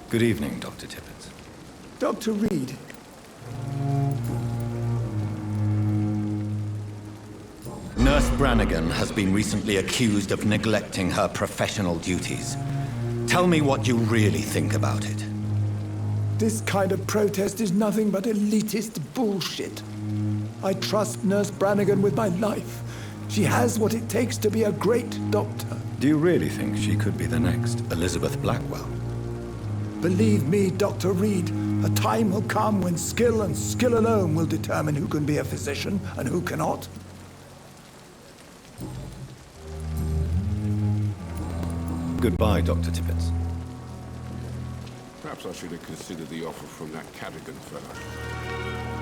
Good evening, Dr. Tippett. Dr. Reed. Nurse Brannigan has been recently accused of neglecting her professional duties. Tell me what you really think about it. This kind of protest is nothing but elitist bullshit. I trust Nurse Brannigan with my life. She has what it takes to be a great doctor. Do you really think she could be the next Elizabeth Blackwell? Believe me, Dr. Reed, a time will come when skill and skill alone will determine who can be a physician and who cannot. Goodbye, Dr. Tippett. Perhaps I should have considered the offer from that Cadogan fellow.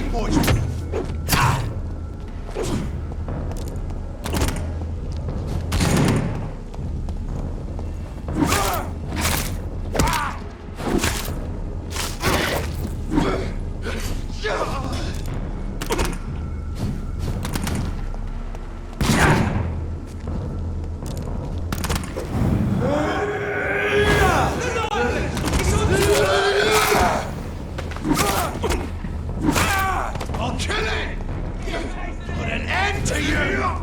ready for you! I'll kill it! Put an end to you!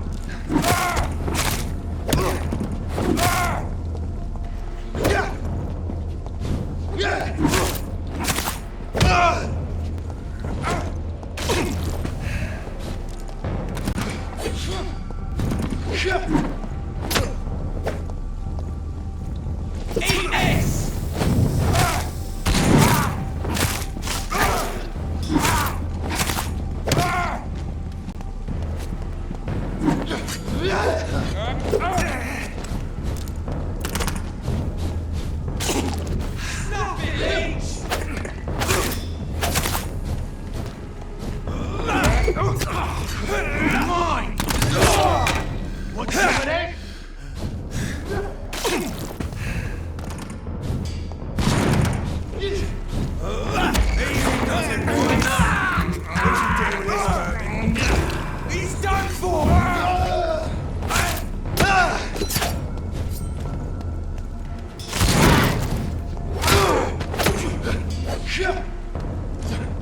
Eat this! Stop it, Leech! Mine! Want some of that? He's done for!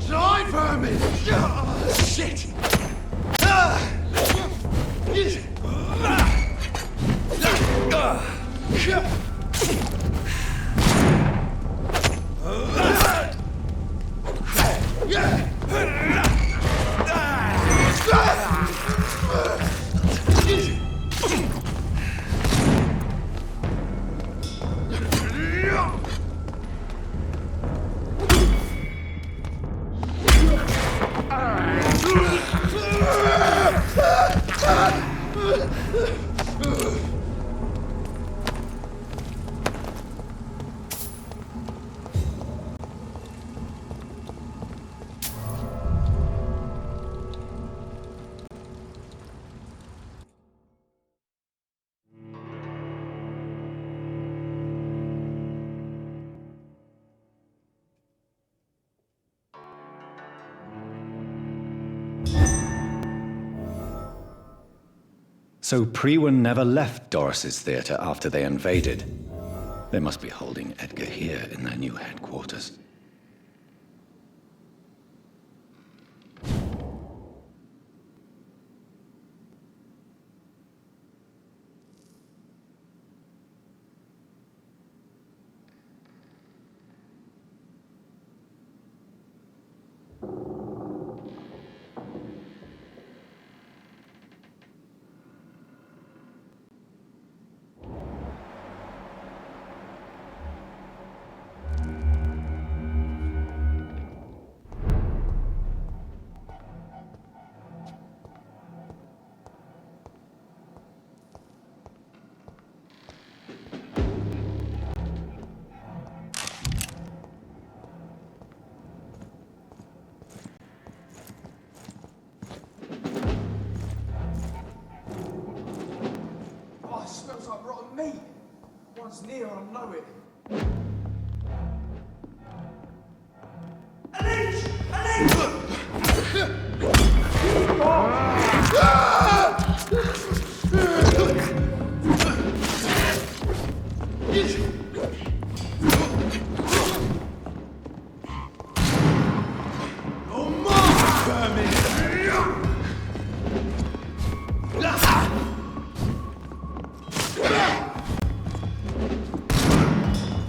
Die, vermin! Shit! So Priwen never left Doris's theater after they invaded. They must be holding Edgar here in their new headquarters. Oh, it smells like rotten meat. One's near, I know it.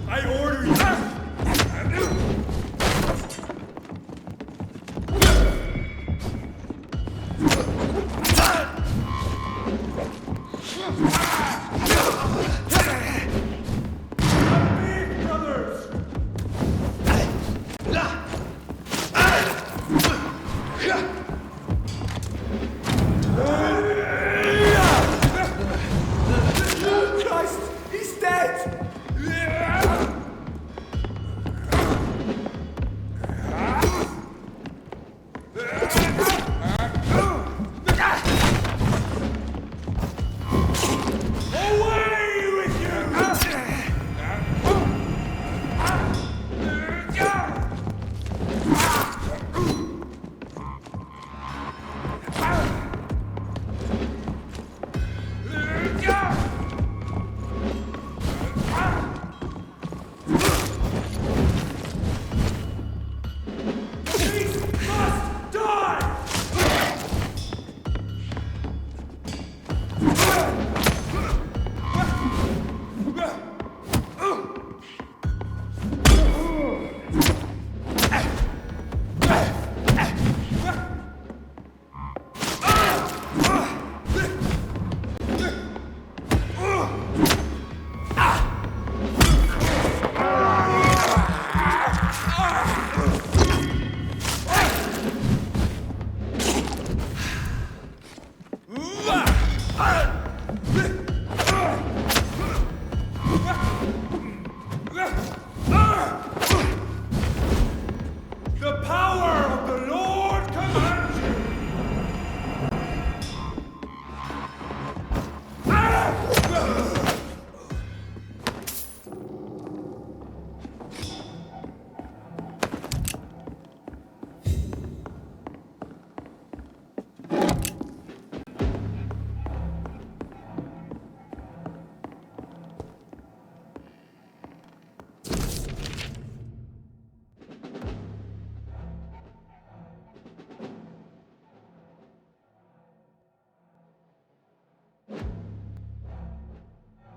I order you!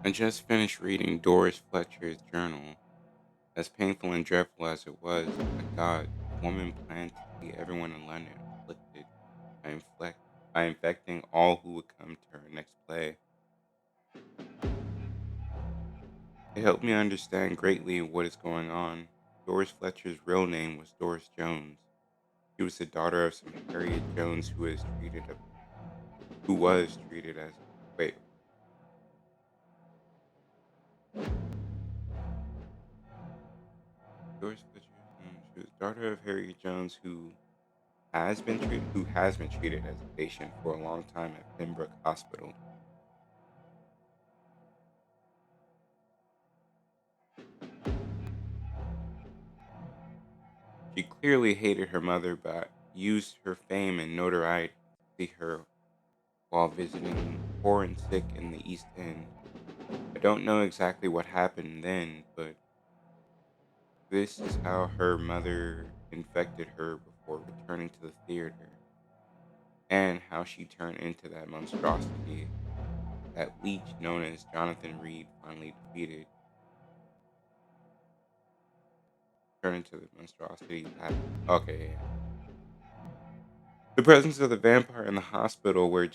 I just finished reading Doris Fletcher's journal. As painful and dreadful as it was, my God, the woman planned to see everyone in London afflicted by, by infecting all who would come to her next play. It helped me understand greatly what is going on. Doris Fletcher's real name was Doris Jones. She was the daughter of some Harriet Jones who was treated as wait. Doris Fletcher, she was the daughter of Harriet Jones who has been treated as a patient for a long time at Pembroke Hospital. She clearly hated her mother, but used her fame and notoriety to see her while visiting poor and sick in the East End. I don't know exactly what happened then, but this is how her mother infected her before returning to the theater, and how she turned into that monstrosity that leech known as Jonathan Reed finally defeated. Turned into the monstrosity that. Okay, yeah. The presence of the vampire in the hospital where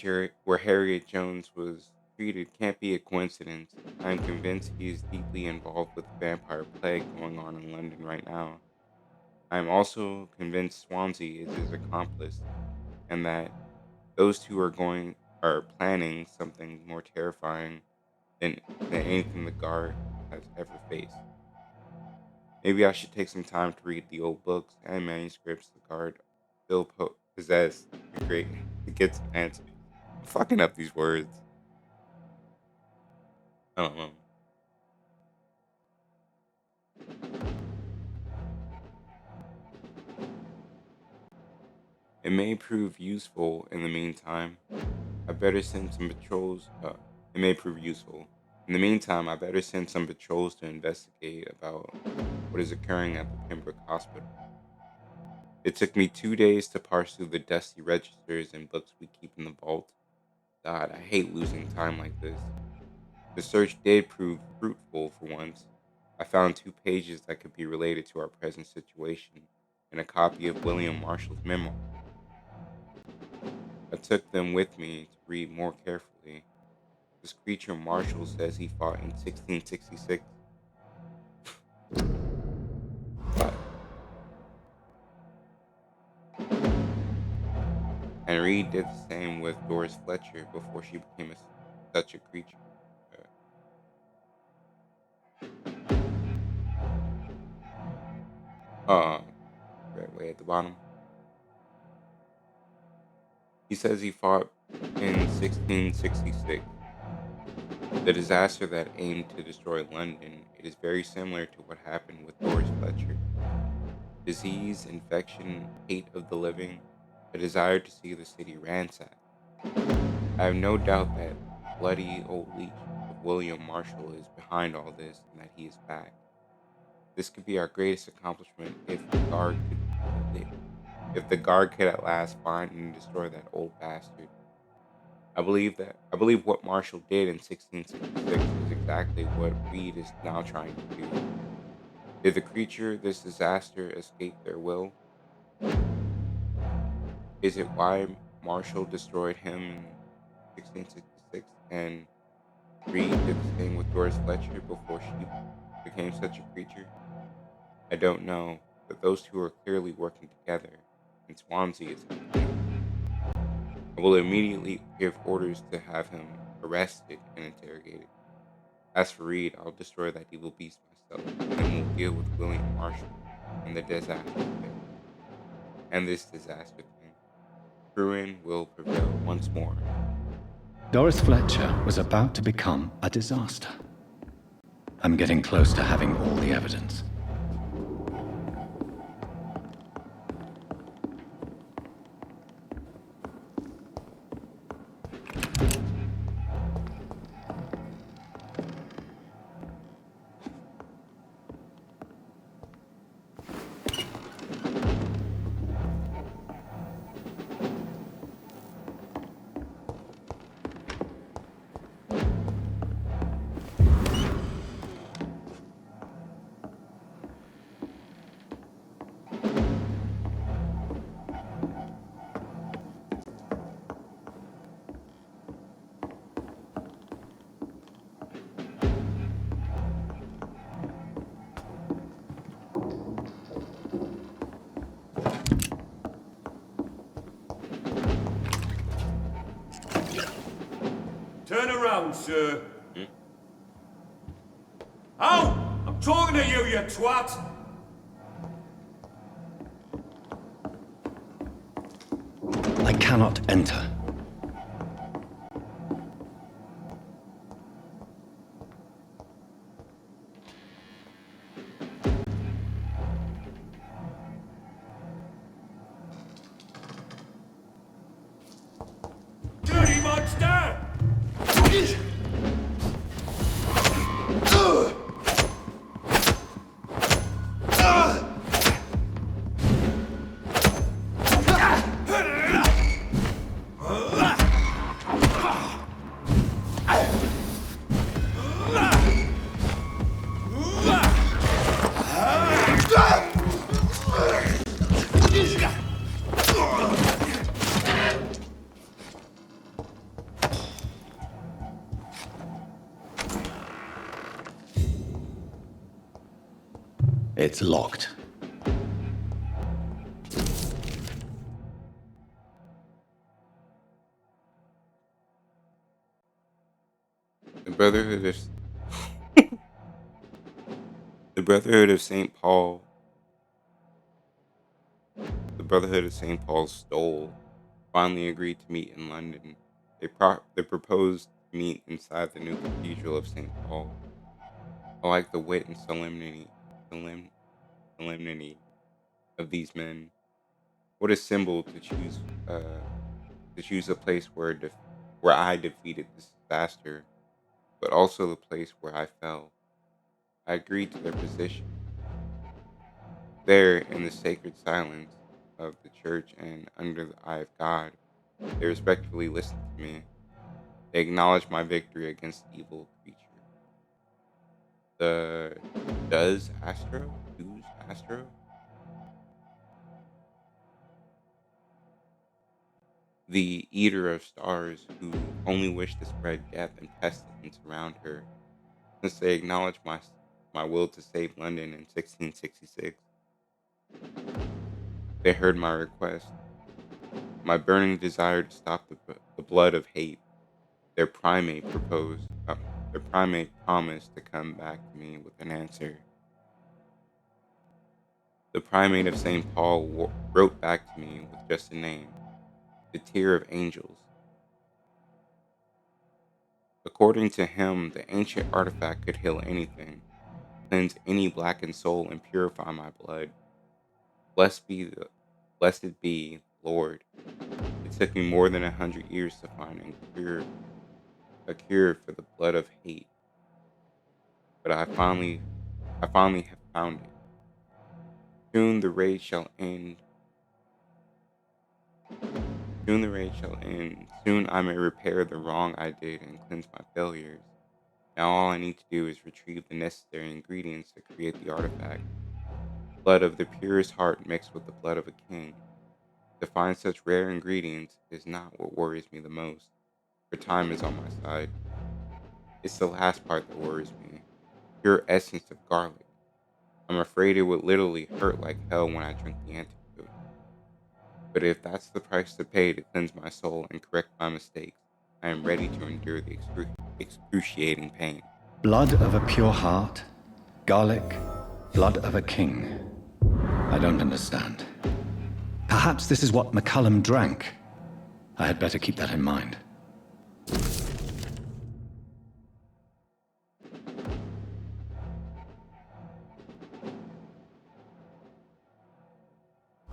Harriet Jones was treated can't be a coincidence. I'm convinced he is deeply involved with the vampire plague going on in London right now. I'm also convinced Swansea is his accomplice, and that those two are planning something more terrifying than anything the guard has ever faced. Maybe I should take some time to read the old books and manuscripts the guard still possess to get some answers. I'm fucking up these words. I don't know. It may prove useful in the meantime. I better send some patrols. It may prove useful. In the meantime, I better send some patrols to investigate about what is occurring at the Pembroke Hospital. It took me 2 days to parse through the dusty registers and books we keep in the vault. God, I hate losing time like this. The search did prove fruitful for once. I found 2 pages that could be related to our present situation and a copy of William Marshall's memoir. I took them with me to read more carefully. This creature Marshall says he fought in 1666. But, and Reed did the same with Doris Fletcher before she became such a creature. Uh, right way at the bottom. He says he fought in 1666. The disaster that aimed to destroy London, it is very similar to what happened with Doris Fletcher. Disease, infection, hate of the living, a desire to see the city ransacked. I have no doubt that bloody old leech of William Marshall is behind all this and that he is back. This could be our greatest accomplishment if the guard could at last find and destroy that old bastard. I believe what Marshall did in 1666 is exactly what Reed is now trying to do. Did the creature, this disaster, escape their will? Is it why Marshall destroyed him in 1666 and Reed did the same with Doris Fletcher before she became such a creature? I don't know, but those two are clearly working together, and Swansea is I will immediately give orders to have him arrested and interrogated. As for Reed, I'll destroy that evil beast myself, and then we'll deal with William Marshall and the disaster thing. And this disaster thing. Ruin will prevail once more. Doris Fletcher was about to become a disaster. I'm getting close to having all the evidence. around, sir. Hmm? Oh! I'm talking to you, you twat! I cannot enter. Dirty monster! It's locked. The Brotherhood of the Brotherhood of Saint Paul. The Brotherhood of Saint Paul stole. Finally agreed to meet in London. They proposed to meet inside the new Cathedral of Saint Paul. I like the wit and solemnity of these men. What a symbol to choose a place where I defeated this disaster, but also the place where I fell. I agreed to their position. There, in the sacred silence of the church and under the eye of God, they respectfully listened to me. They acknowledged my victory against the evil creature. The Does Astro? The eater of stars who only wished to spread death and pestilence around her, since they acknowledged my will to save London in 1666. They heard my request, my burning desire to stop the blood of hate. Their primate their primate promised to come back to me with an answer. The primate of St. Paul wrote back to me with just a name, the Tear of Angels. According to him, the ancient artifact could heal anything, cleanse any blackened soul, and purify my blood. Blessed be Lord. It took me more than 100 years to find a cure for the blood of hate, but I finally have found it. Soon the rage shall end. Soon the rage shall end. Soon I may repair the wrong I did and cleanse my failures. Now all I need to do is retrieve the necessary ingredients to create the artifact. Blood of the purest heart mixed with the blood of a king. To find such rare ingredients is not what worries me the most, for time is on my side. It's the last part that worries me. Pure essence of garlic. I'm afraid it would literally hurt like hell when I drink the antidote. But if that's the price to pay to cleanse my soul and correct my mistakes, I am ready to endure the excruciating pain. Blood of a pure heart, garlic, blood of a king. I don't understand. Perhaps this is what McCullum drank. I had better keep that in mind.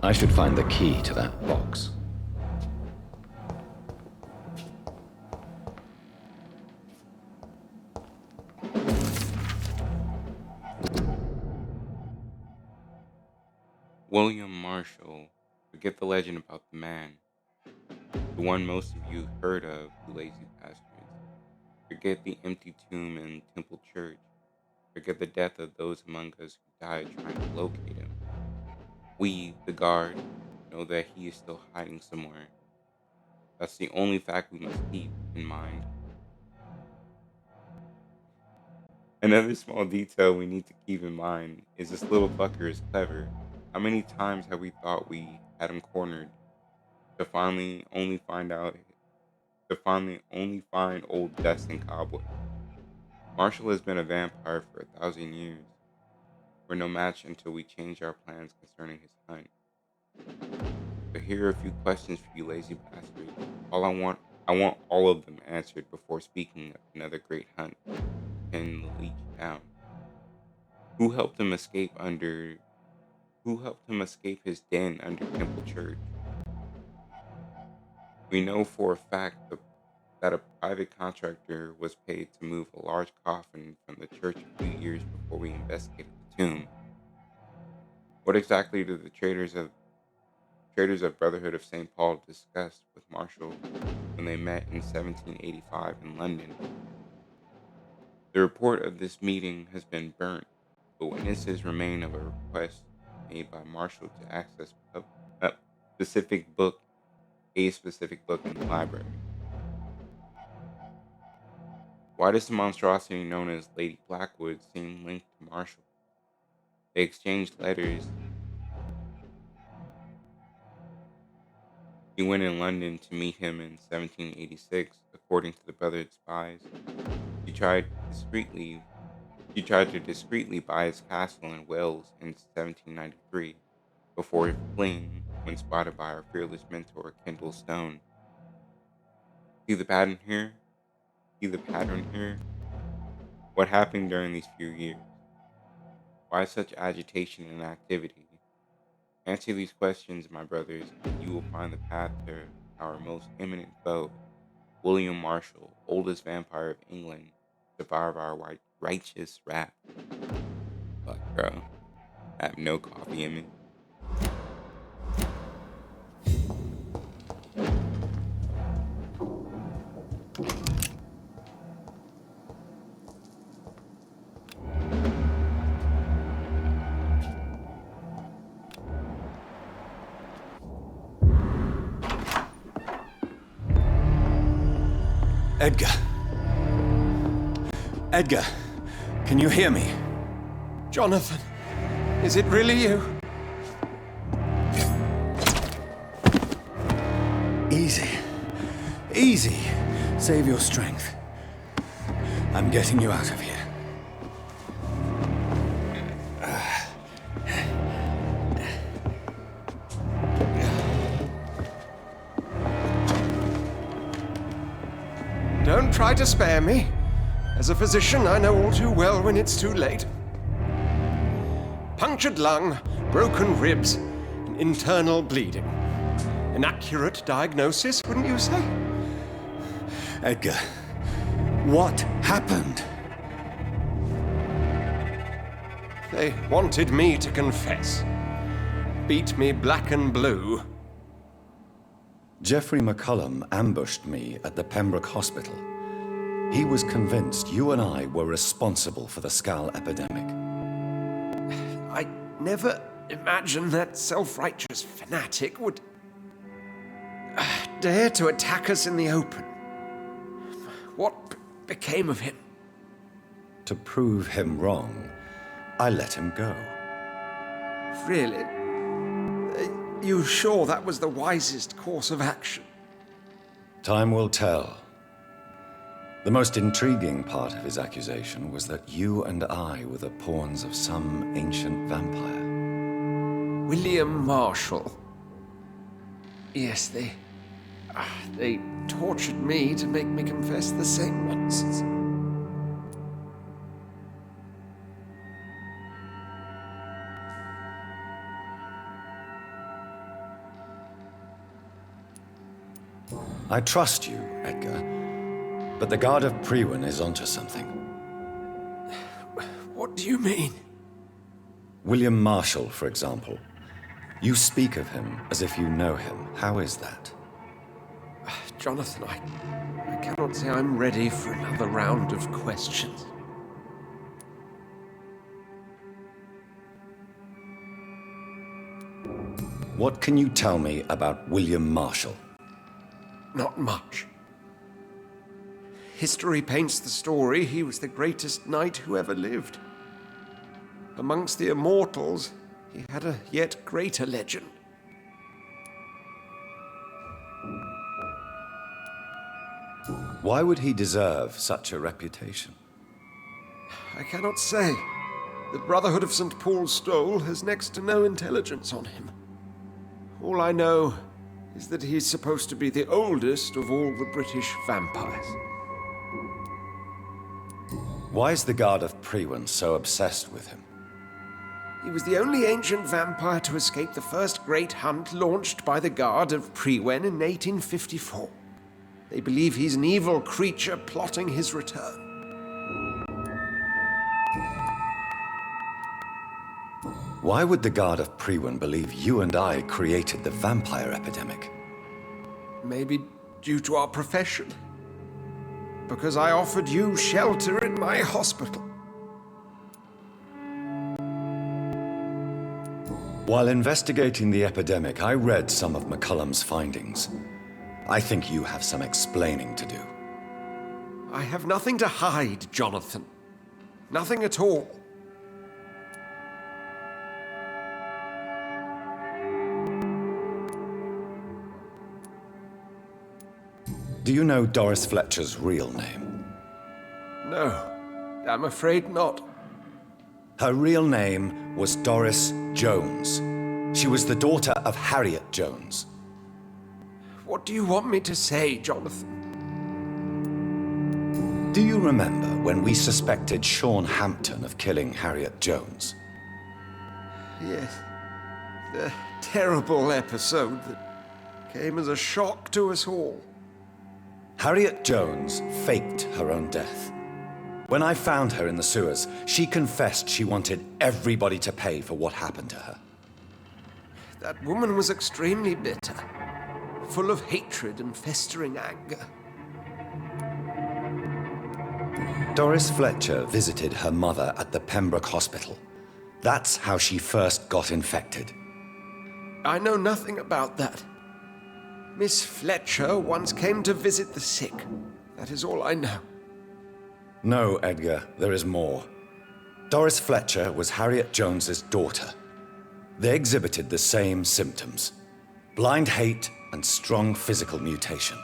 I should find the key to that box. William Marshall. Forget the legend about the man, the one most of you heard of, you lazy bastards. Forget the empty tomb in Temple Church. Forget the death of those among us who died trying to locate him. We, the guard, know that he is still hiding somewhere. That's the only fact we must keep in mind. Another small detail we need to keep in mind is this little fucker is clever. How many times have we thought we had him cornered to finally only find out to only find old dust and cobwebs. Marshall has been a vampire for 1,000 years. We're no match until we change our plans concerning his hunt. So here are a few questions for you lazy bastards. I want all of them answered before speaking of another great hunt. Pin the leech down. Who helped him escape his den under Temple Church? We know for a fact that a private contractor was paid to move a large coffin from the church a few years before we investigated the tomb. What exactly did the traders of Brotherhood of St. Paul discuss with Marshall when they met in 1785 in London? The report of this meeting has been burnt, but witnesses remain of a request made by Marshall to access a specific book in the library. Why does the monstrosity known as Lady Blackwood seem linked to Marshall? They exchanged letters. He went in London to meet him in 1786, according to the Brotherhood spies. She tried to discreetly buy his castle in Wales in 1793, before fleeing when spotted by our fearless mentor, Kendall Stone. See the pattern here? What happened during these few years? Why such agitation and activity? Answer these questions, my brothers, and you will find the path to our most eminent foe, William Marshall, oldest vampire of England, survivor of our righteous wrath. Fuck, bro. I have no coffee in me. Edgar. Edgar, can you hear me? Jonathan, is it really you? Easy. Easy. Save your strength. I'm getting you out of here. Don't try to spare me. As a physician, I know all too well when it's too late. Punctured lung, broken ribs, and internal bleeding. An accurate diagnosis, wouldn't you say? Edgar, what happened? They wanted me to confess. Beat me black and blue. Geoffrey McCullum ambushed me at the Pembroke Hospital. He was convinced you and I were responsible for the Skal epidemic. I never imagined that self-righteous fanatic would dare to attack us in the open. What became of him? To prove him wrong, I let him go. Really? You sure that was the wisest course of action? Time will tell. The most intriguing part of his accusation was that you and I were the pawns of some ancient vampire. William Marshall. Yes, they tortured me to make me confess the same nonsense. I trust you, Edgar, but the Guard of Priwen is onto something. What do you mean? William Marshall, for example. You speak of him as if you know him. How is that? Jonathan, I cannot say I'm ready for another round of questions. What can you tell me about William Marshall? Not much. History paints the story he was the greatest knight who ever lived. Amongst the immortals, he had a yet greater legend. Why would he deserve such a reputation? I cannot say. The Brotherhood of St. Paul's Stole has next to no intelligence on him. All I know is that he's supposed to be the oldest of all the British vampires. Why is the Guard of Priwen so obsessed with him? He was the only ancient vampire to escape the first great hunt launched by the Guard of Priwen in 1854. They believe he's an evil creature plotting his return. Why would the Guard of Priwen believe you and I created the vampire epidemic? Maybe due to our profession. Because I offered you shelter in my hospital. While investigating the epidemic, I read some of McCullum's findings. I think you have some explaining to do. I have nothing to hide, Jonathan. Nothing at all. Do you know Doris Fletcher's real name? No, I'm afraid not. Her real name was Doris Jones. She was the daughter of Harriet Jones. What do you want me to say, Jonathan? Do you remember when we suspected Sean Hampton of killing Harriet Jones? Yes. The terrible episode that came as a shock to us all. Harriet Jones faked her own death. When I found her in the sewers, she confessed she wanted everybody to pay for what happened to her. That woman was extremely bitter, full of hatred and festering anger. Doris Fletcher visited her mother at the Pembroke Hospital. That's how she first got infected. I know nothing about that. Miss Fletcher once came to visit the sick. That is all I know. No, Edgar, there is more. Doris Fletcher was Harriet Jones's daughter. They exhibited the same symptoms: blind hate and strong physical mutation.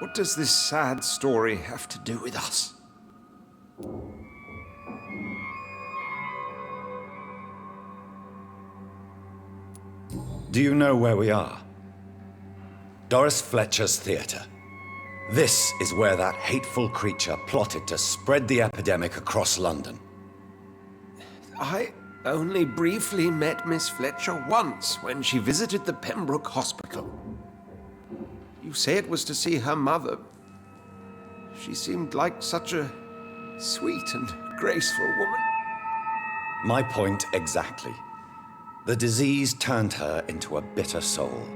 What does this sad story have to do with us? Do you know where we are? Doris Fletcher's theatre. This is where that hateful creature plotted to spread the epidemic across London. I only briefly met Miss Fletcher once when she visited the Pembroke Hospital. You say it was to see her mother. She seemed like such a sweet and graceful woman. My point exactly. The disease turned her into a bitter soul,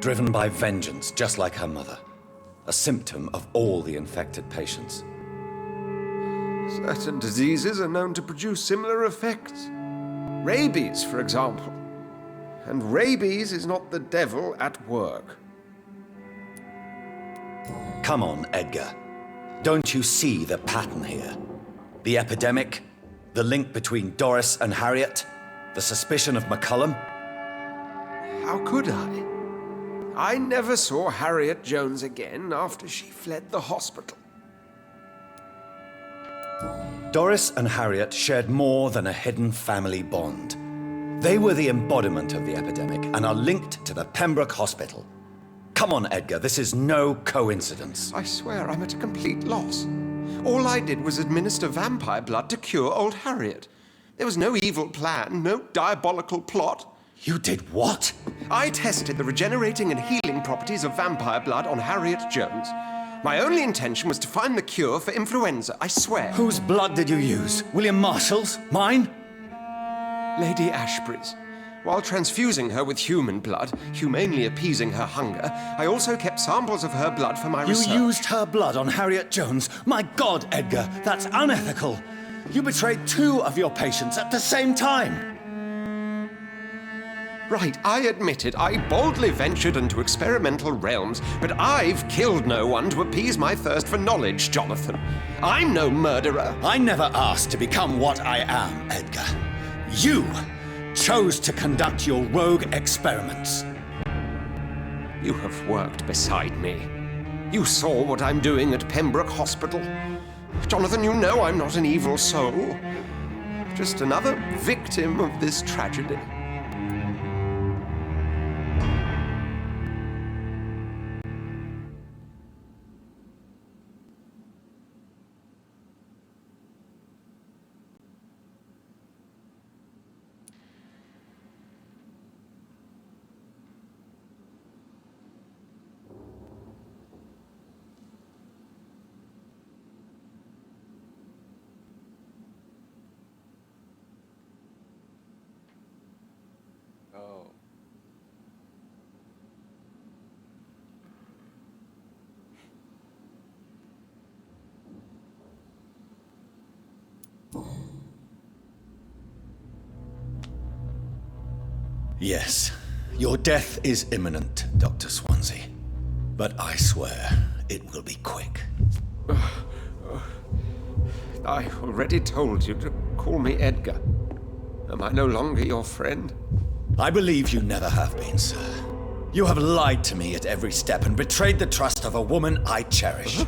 driven by vengeance, just like her mother. A symptom of all the infected patients. Certain diseases are known to produce similar effects. Rabies, for example. And rabies is not the devil at work. Come on, Edgar. Don't you see the pattern here? The epidemic, the link between Doris and Harriet, the suspicion of McCullum? How could I? I never saw Harriet Jones again after she fled the hospital. Doris and Harriet shared more than a hidden family bond. They were the embodiment of the epidemic and are linked to the Pembroke Hospital. Come on, Edgar, this is no coincidence. I swear I'm at a complete loss. All I did was administer vampire blood to cure old Harriet. There was no evil plan, no diabolical plot. You did what? I tested the regenerating and healing properties of vampire blood on Harriet Jones. My only intention was to find the cure for influenza, I swear. Whose blood did you use? William Marshall's? Mine? Lady Ashbury's. While transfusing her with human blood, humanely appeasing her hunger, I also kept samples of her blood for my research. You used her blood on Harriet Jones? My God, Edgar, that's unethical. You betrayed 2 of your patients at the same time. Right, I admit it. I boldly ventured into experimental realms, but I've killed no one to appease my thirst for knowledge, Jonathan. I'm no murderer. I never asked to become what I am, Edgar. You chose to conduct your rogue experiments. You have worked beside me. You saw what I'm doing at Pembroke Hospital. Jonathan, you know I'm not an evil soul. Just another victim of this tragedy. Oh. Yes, your death is imminent, Dr. Swansea. But I swear, it will be quick. I already told you to call me Edgar. Am I no longer your friend? I believe you never have been, sir. You have lied to me at every step and betrayed the trust of a woman I cherish.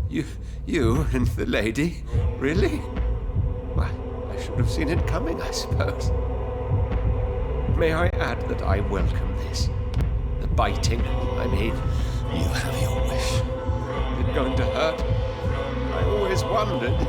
You and the lady? Really? Why, I should have seen it coming, I suppose. May I add that I welcome this? The biting, I mean. You have your wish. Is it going to hurt? I always wondered.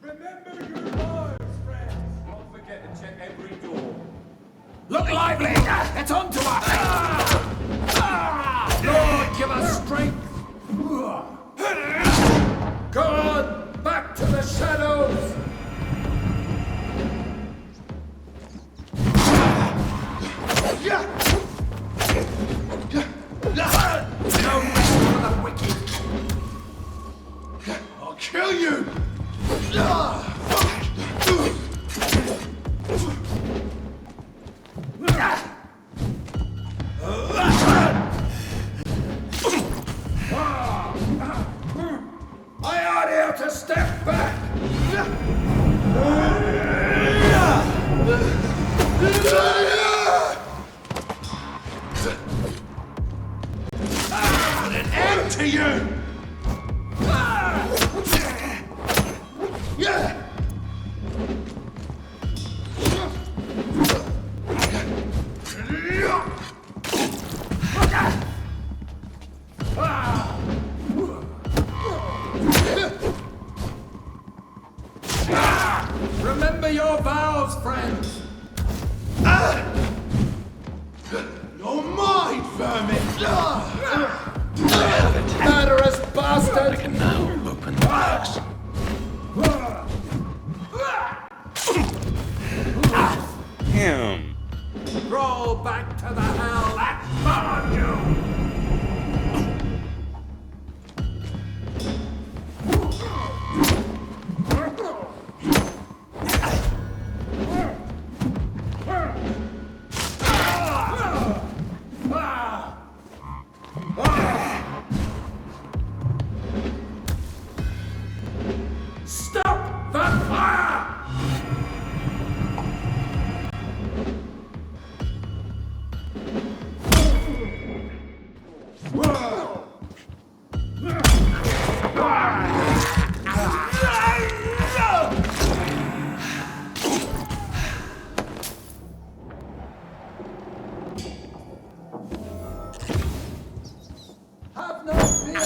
Remember your lives, friends! Don't forget to check every door. Look lively! It's on to us! Lord, give us strength! God, back to the shadows! No rest for the wicked! I'll kill you! Put an end to you! Remember your vows, friends! You're mine, vermin! Murderous I bastard! can now open the box. Damn. Roll back to the hell that followed you! Stop the fire! Have no fear!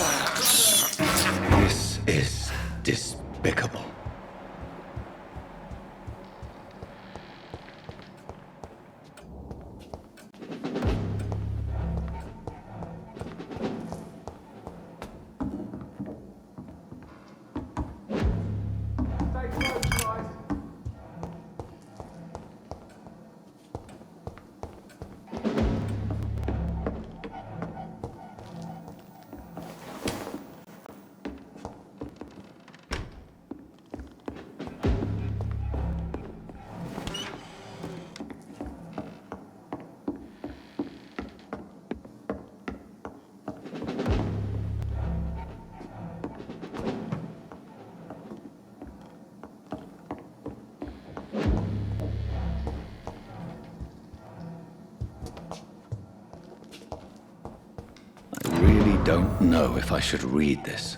This is despicable. I really don't know if I should read this.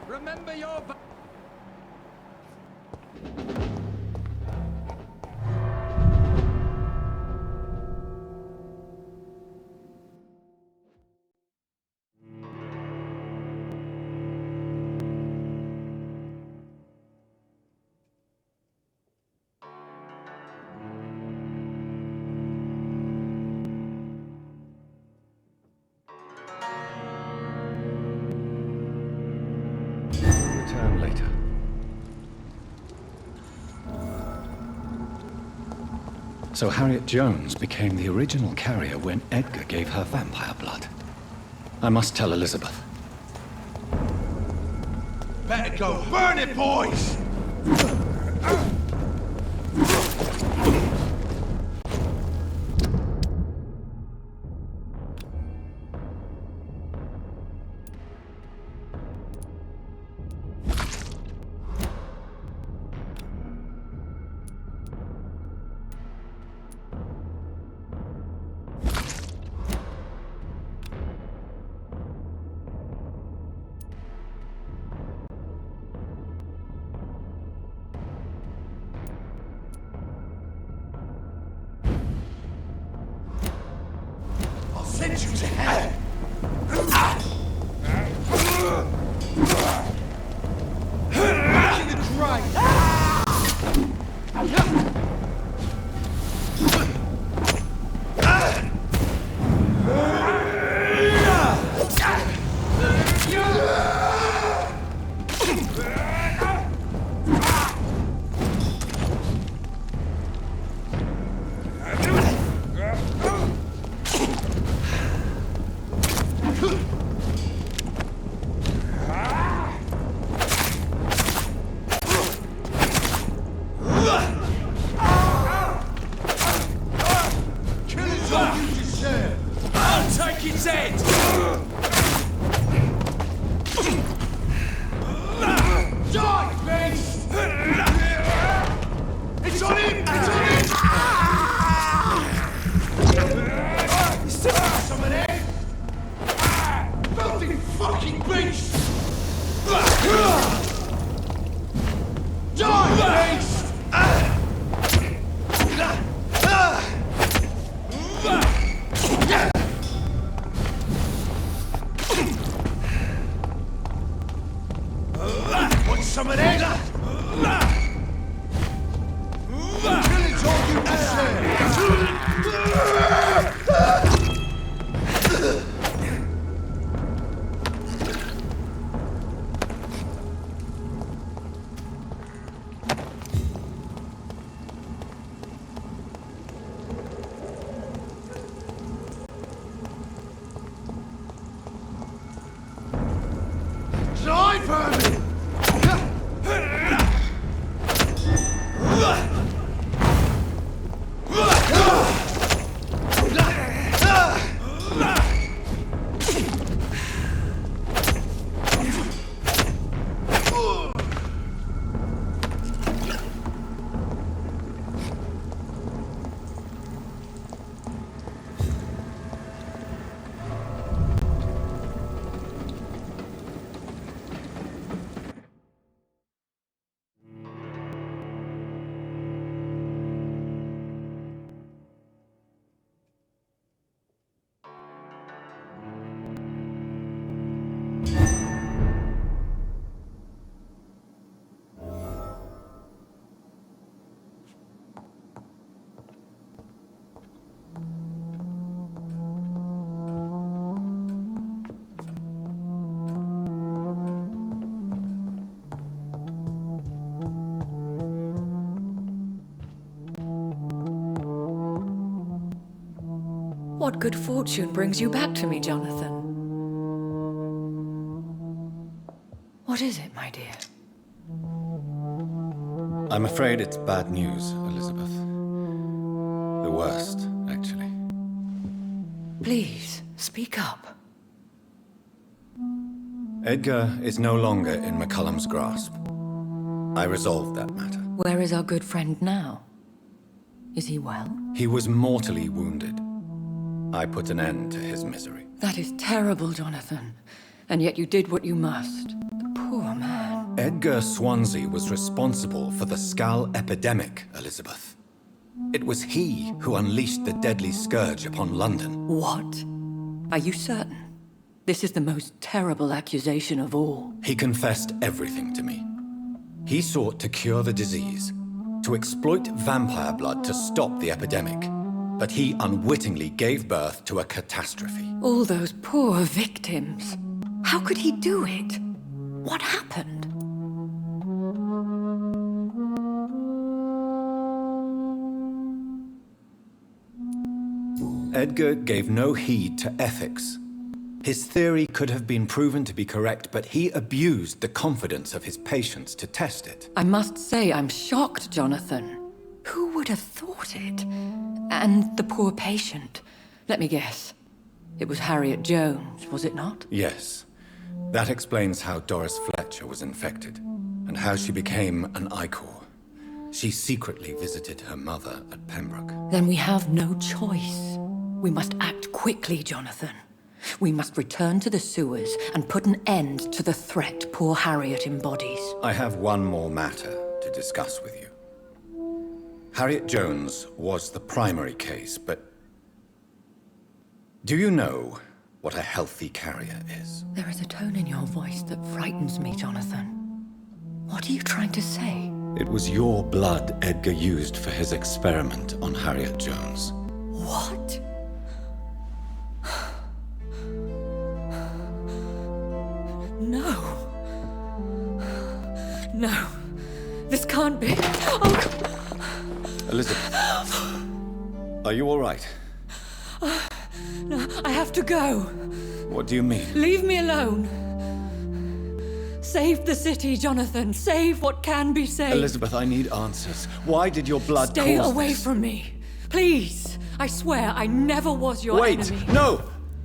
Remember your vows! Return later. So Harriet Jones became the original carrier when Edgar gave her vampire blood. I must tell Elizabeth. Better go burn it, boys! Send you to hell! Back in the grave! What good fortune brings you back to me, Jonathan? What is it, my dear? I'm afraid it's bad news, Elizabeth. The worst, actually. Please, speak up. Edgar is no longer in McCullum's grasp. I resolved that matter. Where is our good friend now? Is he well? He was mortally wounded. I put an end to his misery. That is terrible, Jonathan. And yet you did what you must. The poor man. Edgar Swansea was responsible for the Skull epidemic, Elizabeth. It was he who unleashed the deadly scourge upon London. What? Are you certain? This is the most terrible accusation of all. He confessed everything to me. He sought to cure the disease, to exploit vampire blood to stop the epidemic. But he unwittingly gave birth to a catastrophe. All those poor victims. How could he do it? What happened? Edgar gave no heed to ethics. His theory could have been proven to be correct, but he abused the confidence of his patients to test it. I must say I'm shocked, Jonathan. Who would have thought it? And the poor patient. Let me guess. It was Harriet Jones, was it not? Yes. That explains how Doris Fletcher was infected, and how she became an Icor. She secretly visited her mother at Pembroke. Then we have no choice. We must act quickly, Jonathan. We must return to the sewers and put an end to the threat poor Harriet embodies. I have one more matter to discuss with you. Harriet Jones was the primary case, but do you know what a healthy carrier is? There is a tone in your voice that frightens me, Jonathan. What are you trying to say? It was your blood Edgar used for his experiment on Harriet Jones. What? No. No. This can't be. Oh. Elizabeth, are you all right? No, I have to go. What do you mean? Leave me alone. Save the city, Jonathan. Save what can be saved. Elizabeth, I need answers. Why did your blood Stay cause away this? from me. Please. I swear I never was your Wait! enemy. No!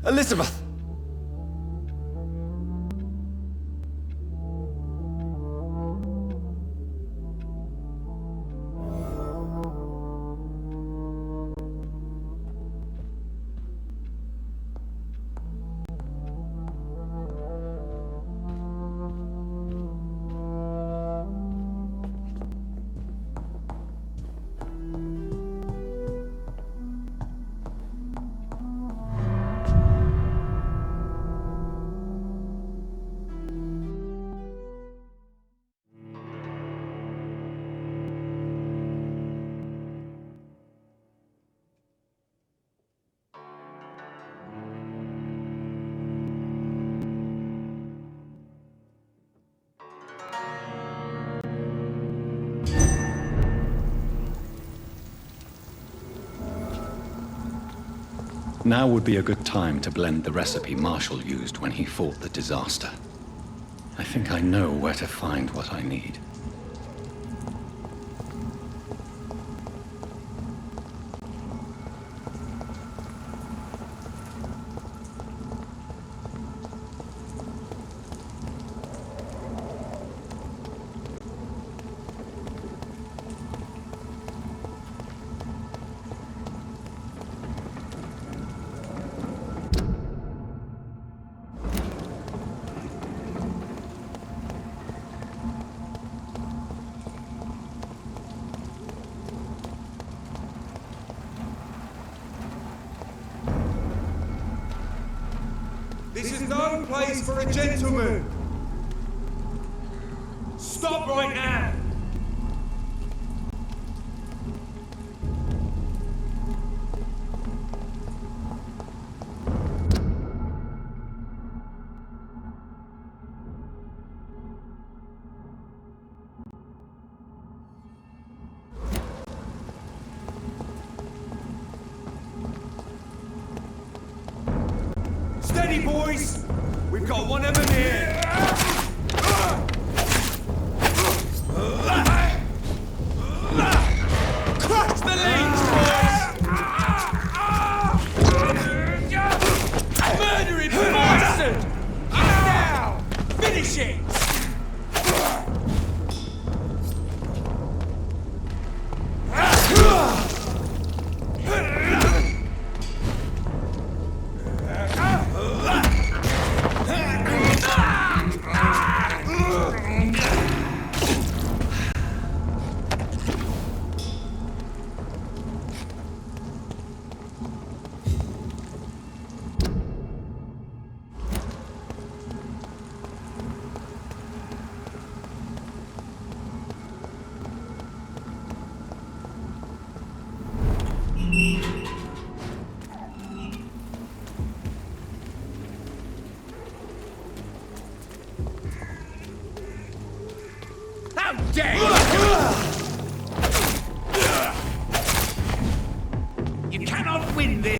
Elizabeth! Now would be a good time to blend the recipe Marshall used when he fought the disaster. I think I know where to find what I need. This is no place for a gentleman! Stop right now! Steady, boys! We've got one of them here! Crush the leads, boys! Murder him, bastard! Now! Finish it! How dare you! You cannot win this!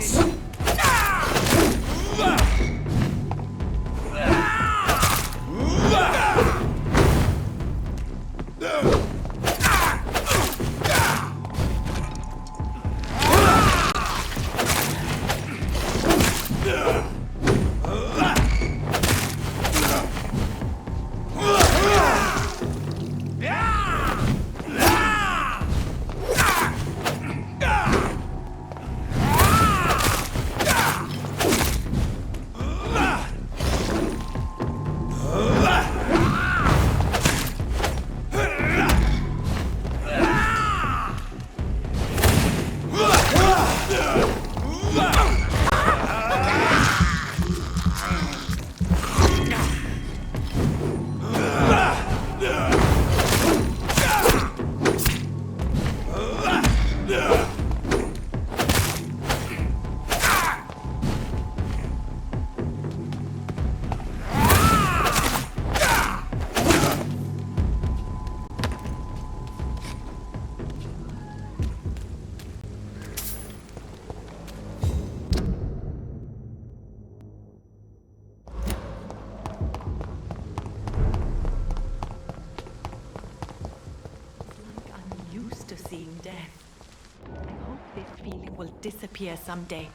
disappear someday.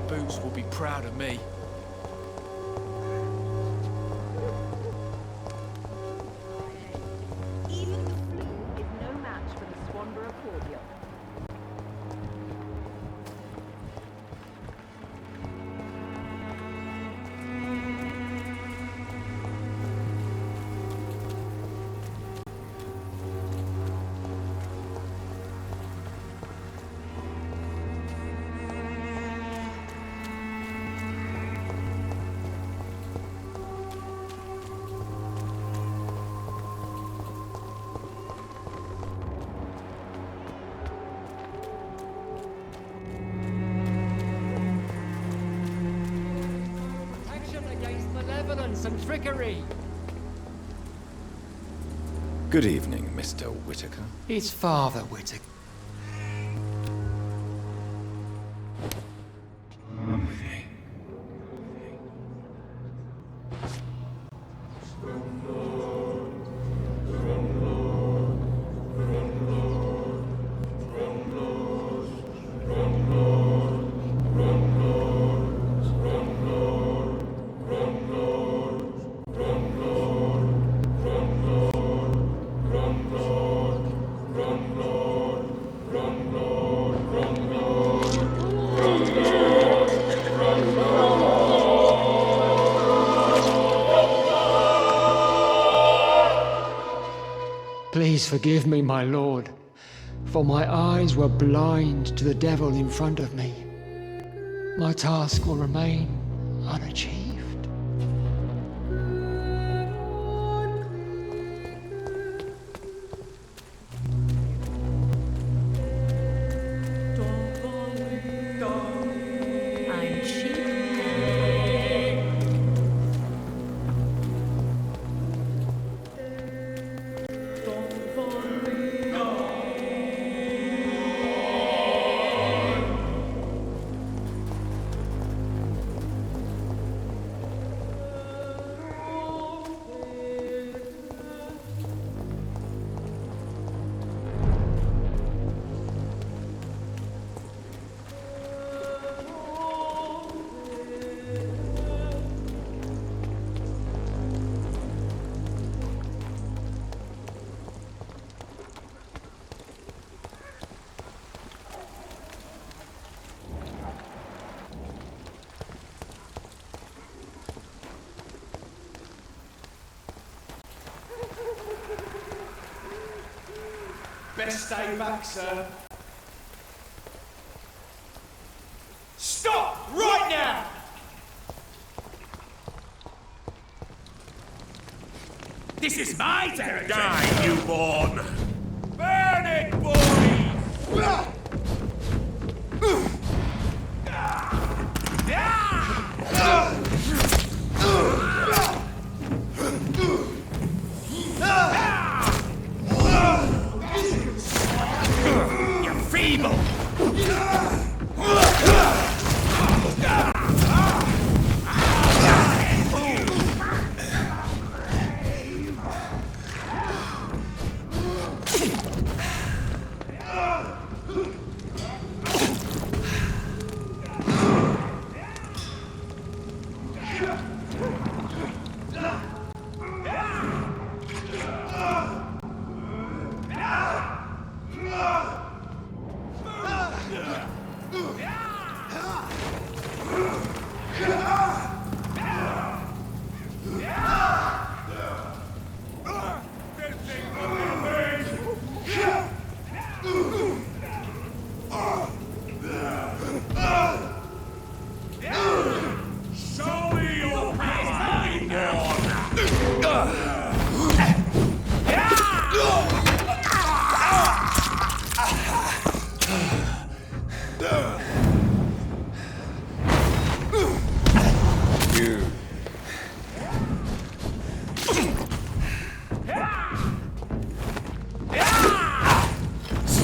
Boots will be proud of me. Even the flu is no match for the Swanborough cordial. And trickery. Good evening, Mr. Whitaker. It's Father Whitaker. Please forgive me, my lord, for my eyes were blind to the devil in front of me. My task will remain unachieved. I'm cheap. Best stay back, sir. Stop! Right now! This is my territory! Die, newborn! Burn it, boys! You're feeble!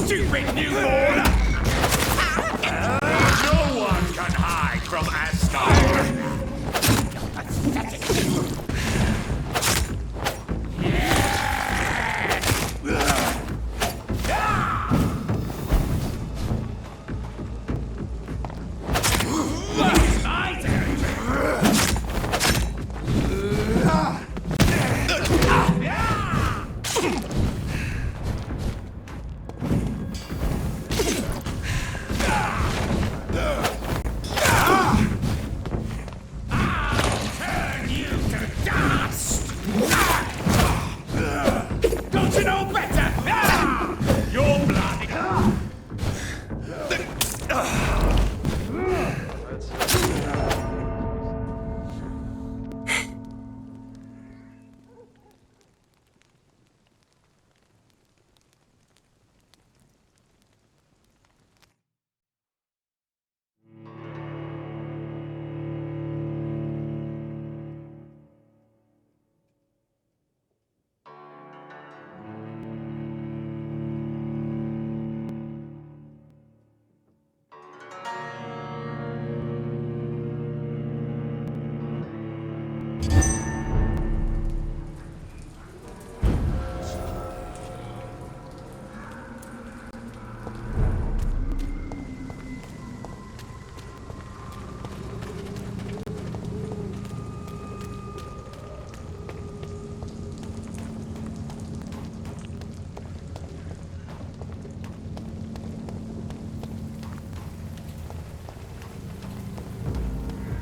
stupid newborn! No one can hide from Asgard! Don't you know better? Your blood.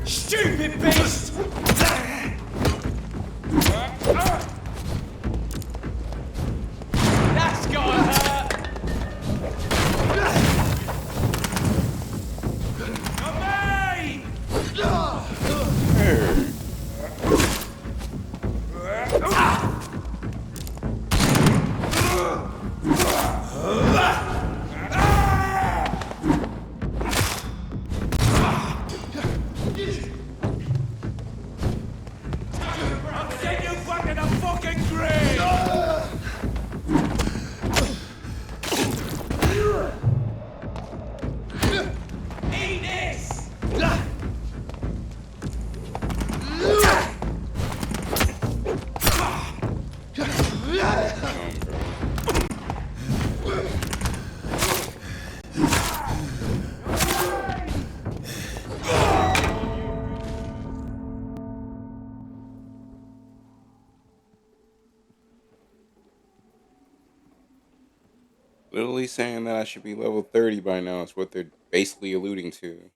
Stupid beast! That's gotta hurt! Send you back in the fucking grave! Eat this! Literally saying that I should be level 30 by now is what they're basically alluding to.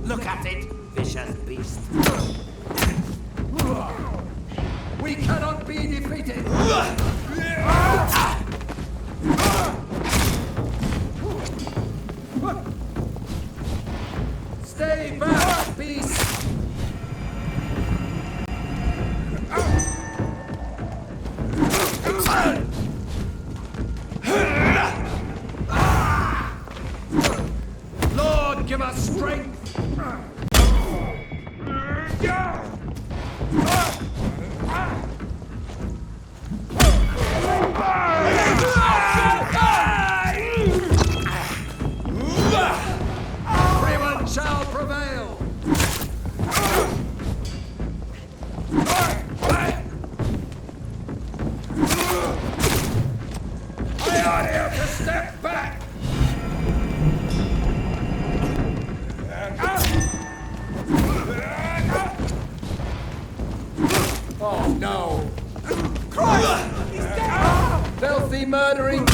Look at it, vicious beast. We cannot be defeated! Stay back, beast! Lord, give us strength! Everyone shall prevail! I ought you to step back! Oh no! Christ! He's dead! Filthy murdering!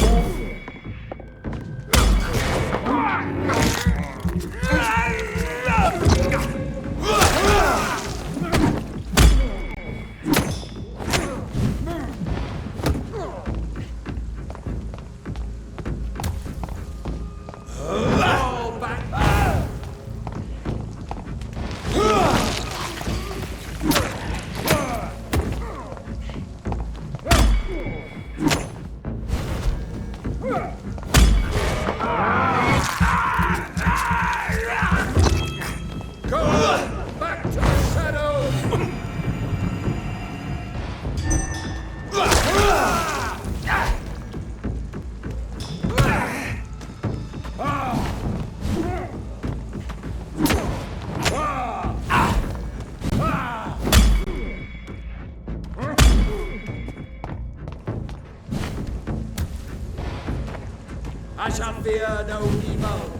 I shall fear no evil.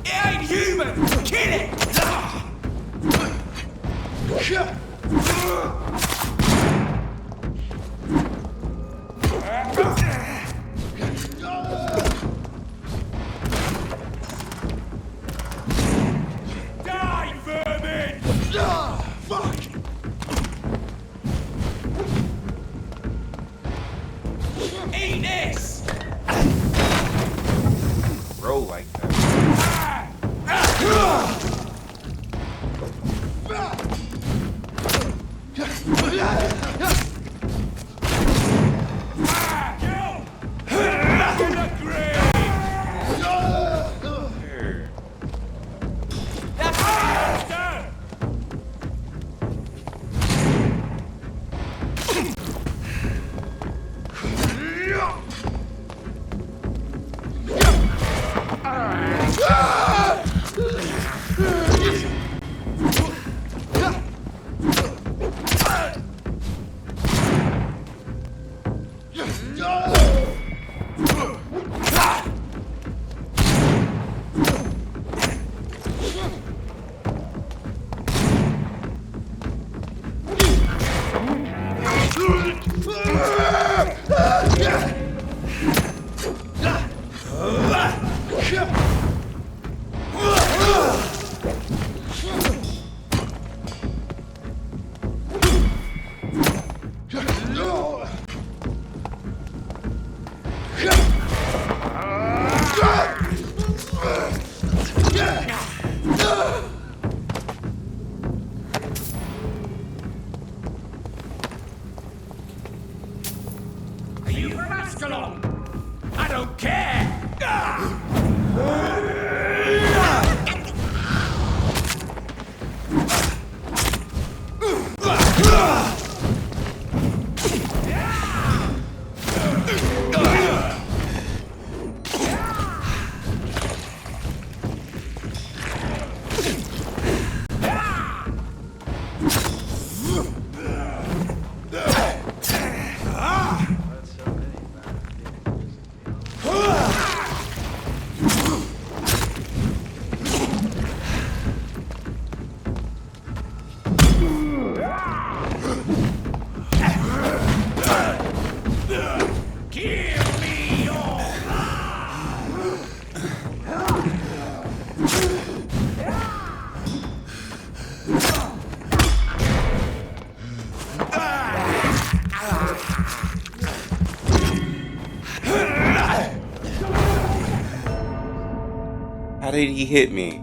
It ain't human! Kill it! Die, vermin! Fuck! Eat this! Roll like that. Are you from Ascalon? I don't care! How did he hit me?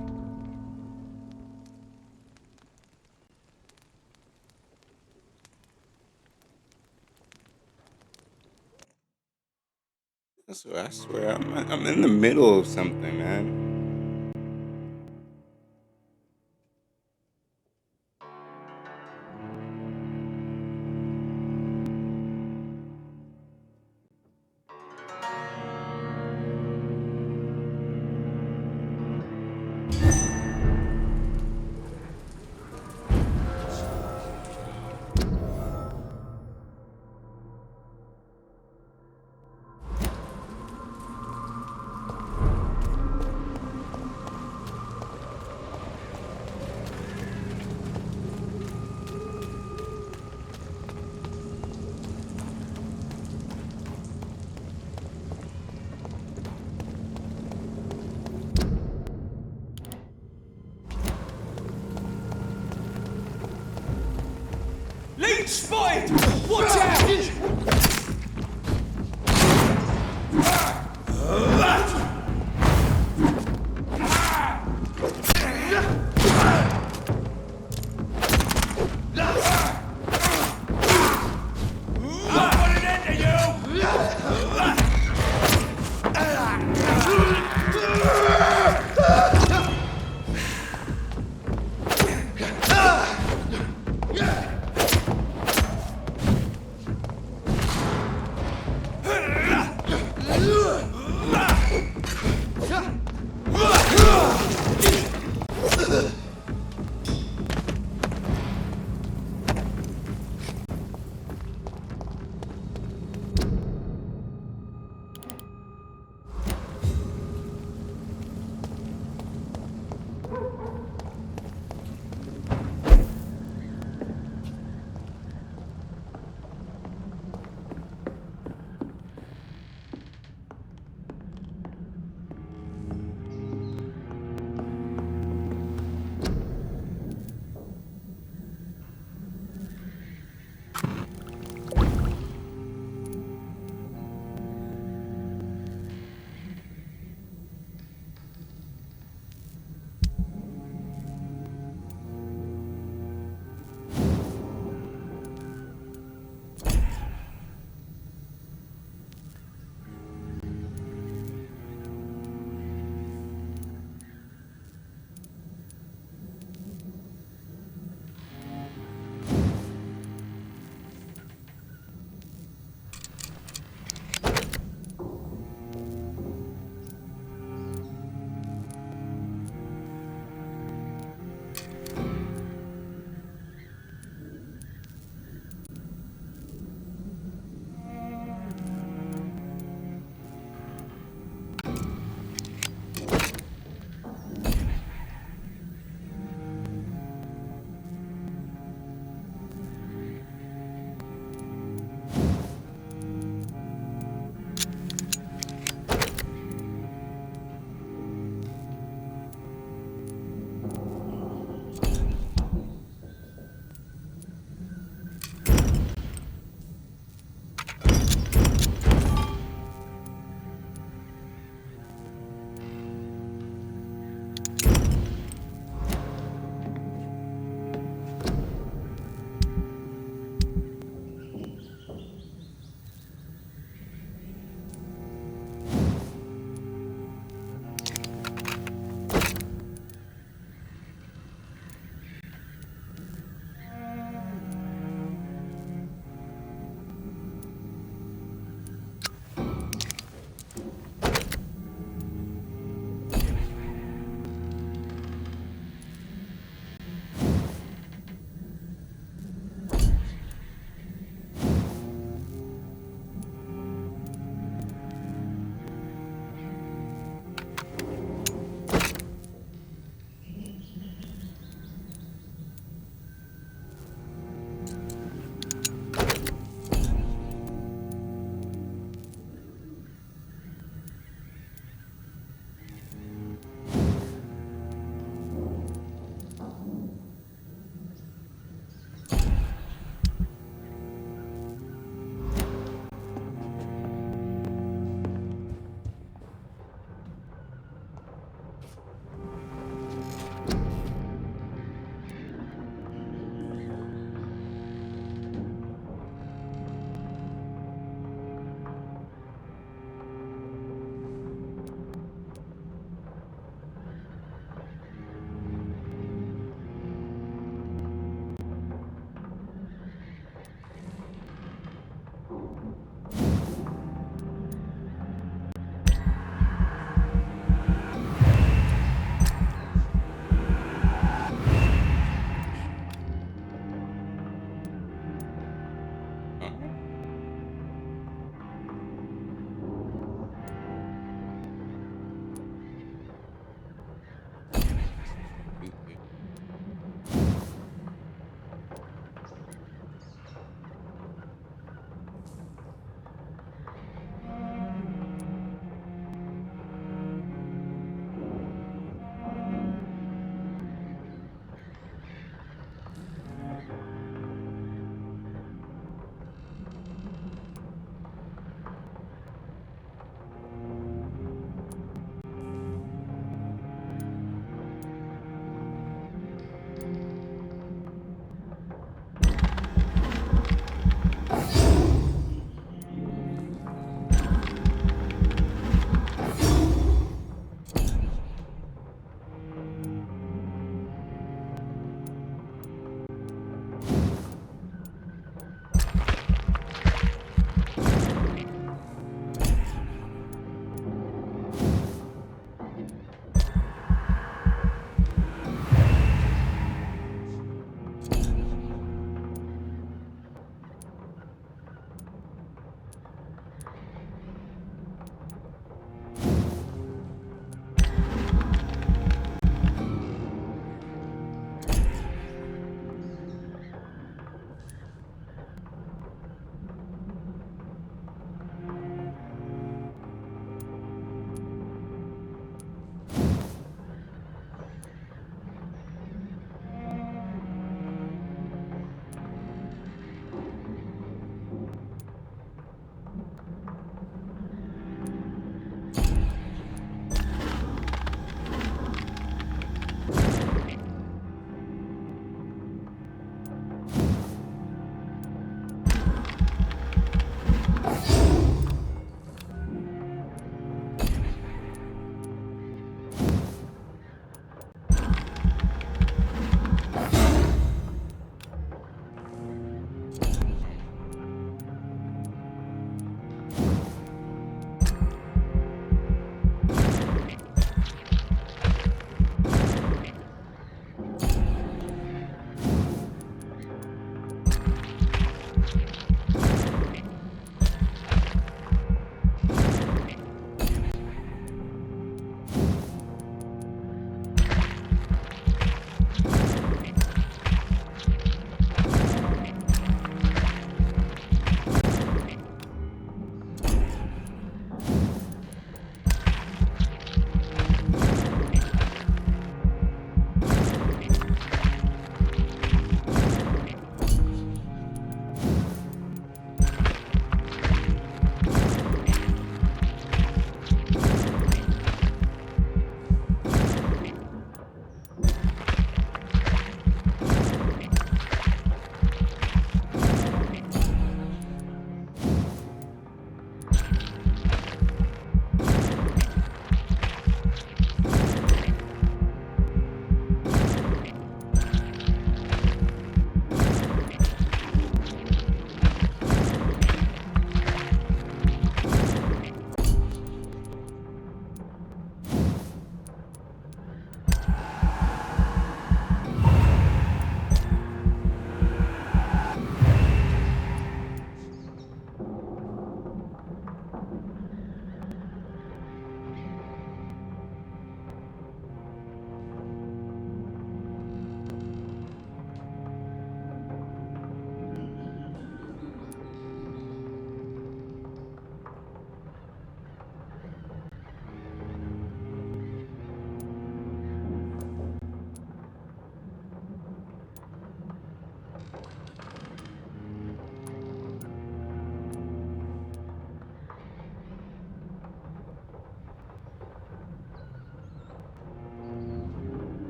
I swear, I'm in the middle of something, man. Leech spotted! Watch out! I'll put an end to you!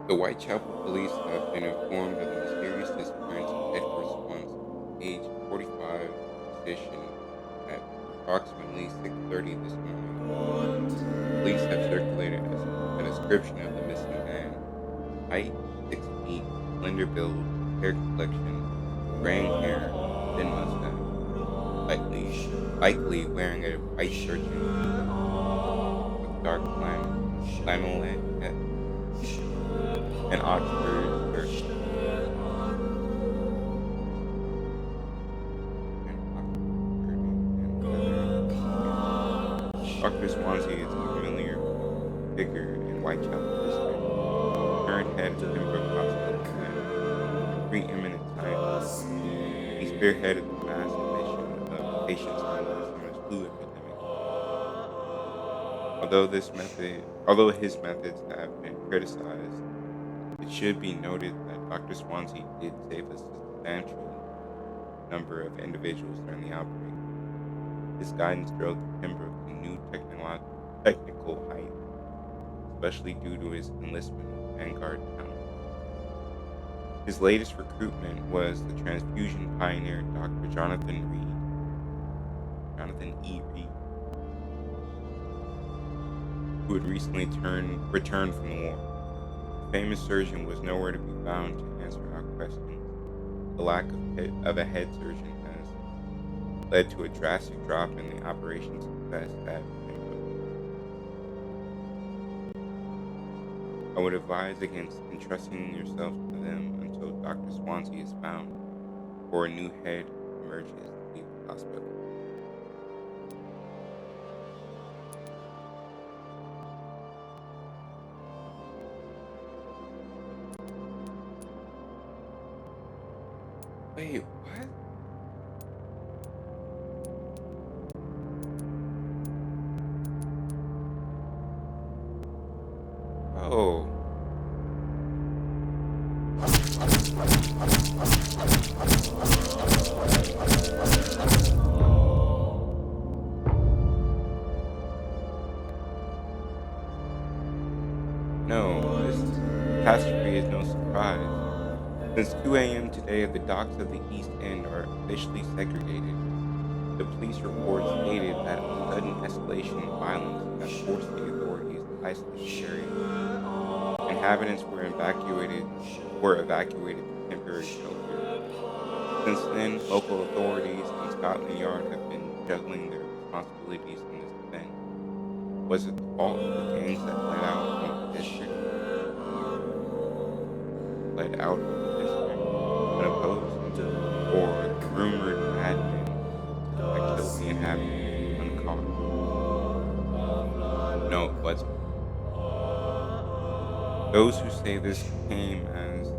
The Whitechapel police have been informed of the mysterious disappearance of Edward Swan's age 45 physician at approximately 6:30 this morning. Police have circulated a description of the missing man. Height, 6 feet, slender build, hair complexion, graying hair, thin mustache. Likely wearing a white sergeant with dark flannelette and Oxford shirt. Dr. Swansea is a familiar figure in Whitechapel District, current head of Pembroke Hospital and preeminent scientist. He spearheaded the mass admission of patients during the summer's flu epidemic. Although his methods have been criticized, it should be noted that Dr. Swansea did save a substantial number of individuals during the outbreak. His guidance drove Pembroke to new technical heights, especially due to his enlistment of Vanguard talent. His latest recruitment was the transfusion pioneer Dr. Jonathan E. Reed, who had recently returned from the war. The famous surgeon was nowhere to be found to answer our questions. The lack of a head surgeon has led to a drastic drop in the operation success at Pembroke. I would advise against entrusting yourself to them until Dr. Swansea is found, or a new head emerges to leave the hospital. Wait, what? Oh. No, this catastrophe is no surprise. Since 2 a.m. today, the docks of the East End are officially segregated. The police report stated that a sudden escalation in violence has forced the authorities to isolate the area. Inhabitants were evacuated to temporary shelter. Since then, local authorities and Scotland Yard have been juggling their responsibilities in this event. Was it the fault of the gangs that fled out of the district? Unopposed, or the rumored madmen that killed the inhabitants uncaught? No, it wasn't. Those who say this came as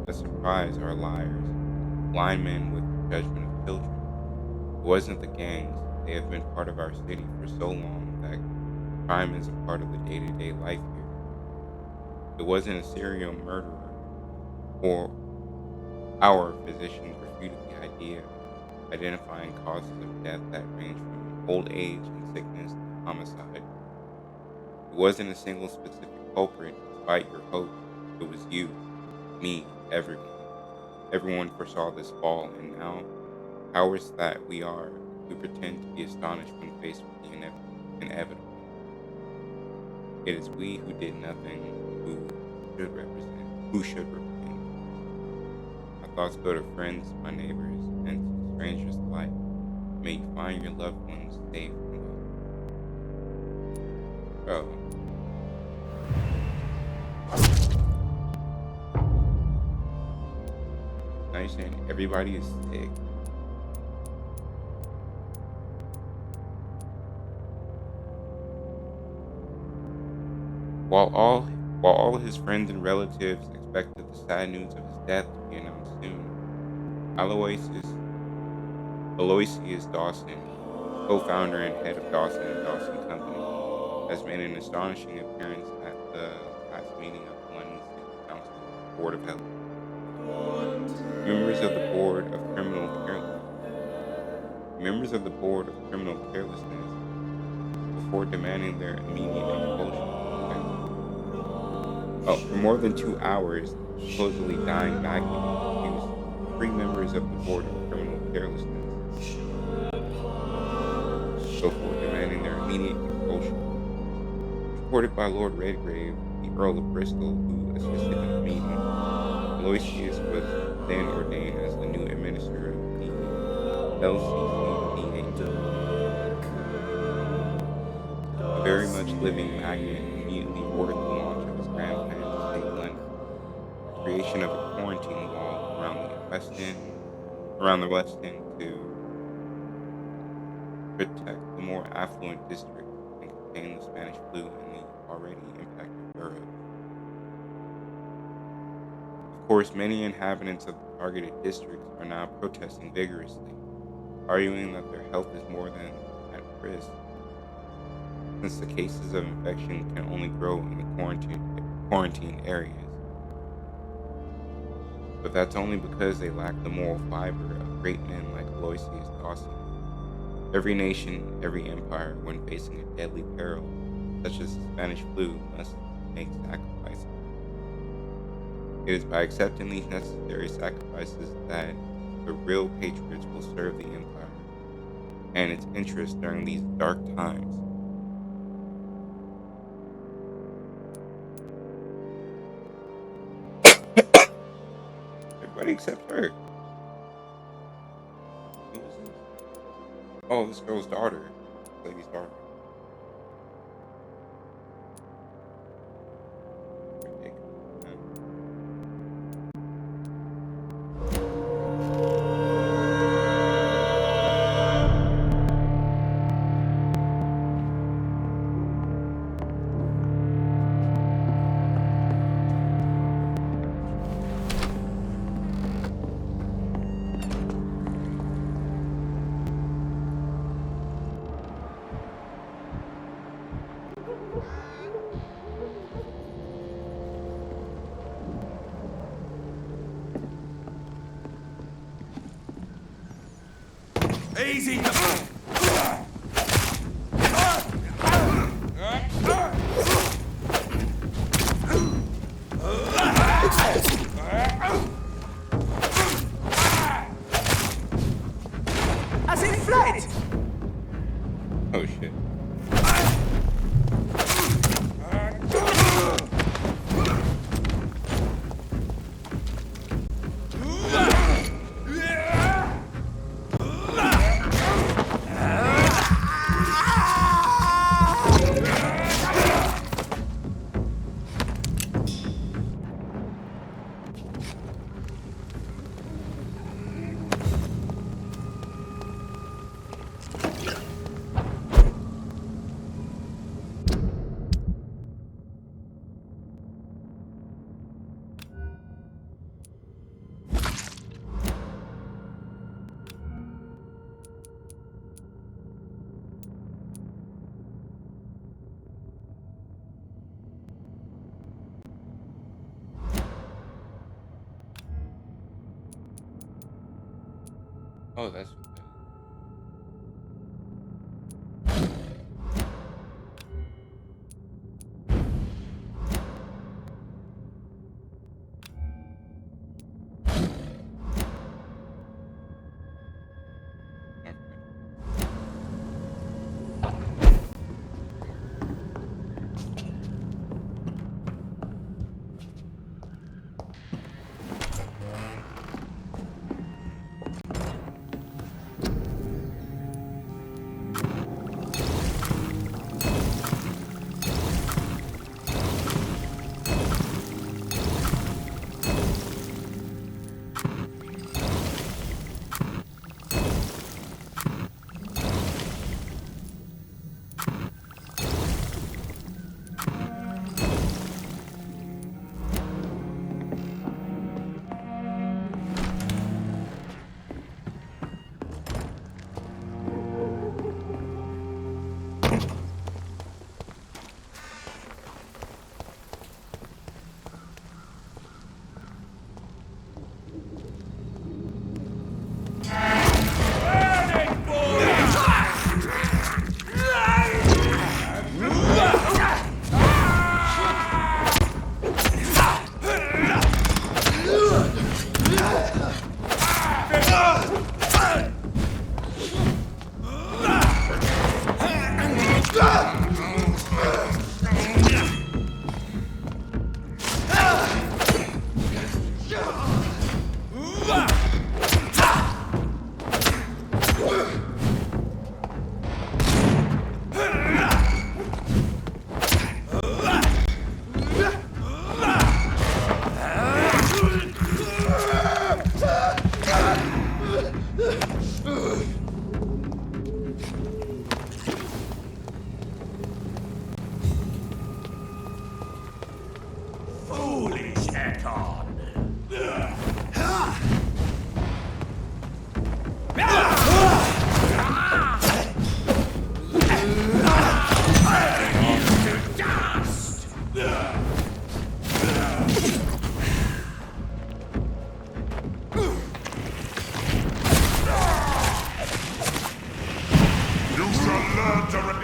a surprise are liars, blind men with the judgment of children. It wasn't the gangs. They have been part of our city for so long that crime is a part of the day-to-day life here. It wasn't a serial murderer, or our physicians refuted the idea of identifying causes of death that range from old age and sickness to homicide. It wasn't a single specific culprit, despite your hope. It was you, me, everyone. Everyone foresaw this fall, and now, cowards that we are, we pretend to be astonished when faced with the inevitable. It is we who did nothing who should repent. My thoughts go to friends, my neighbors, and to strangers alike. May you find your loved ones safe and well. Oh. Now you're saying everybody is sick. While all his friends and relatives expected the sad news of his death to be announced soon, Aloysius Dawson, co-founder and head of Dawson & Dawson Company, has made an astonishing appearance at the last meeting of the London City Council Board of Health. Members of the Board of Criminal Carelessness, before demanding their immediate expulsion. For more than 2 hours, supposedly dying Magnet accused 3 members of the board of criminal carelessness before demanding their immediate expulsion. Reported by Lord Redgrave, the Earl of Bristol, who assisted in the meeting, Aloysius was then ordained as the new administrator of the LCCDH. A very much living Magnet immediately ordered the launch of his grand plan to save London, the creation of a quarantine wall around the West End to protect the more affluent districts and contain the Spanish flu in the already impacted boroughs. Of course, many inhabitants of the targeted districts are now protesting vigorously, arguing that their health is more than at risk, since the cases of infection can only grow in the quarantine areas. But that's only because they lack the moral fiber of great men like Aloysius Dawson. Every nation, every empire, when facing a deadly peril, such as the Spanish flu, must make sacrifices. It is by accepting these necessary sacrifices that the real patriots will serve the empire and its interests during these dark times. Everybody except her. Who is this? Oh, this girl's daughter. This lady's daughter. Ridiculous, man. Easy! As in flight! Oh shit. Oh, that's what that is. Get on! You shall learn to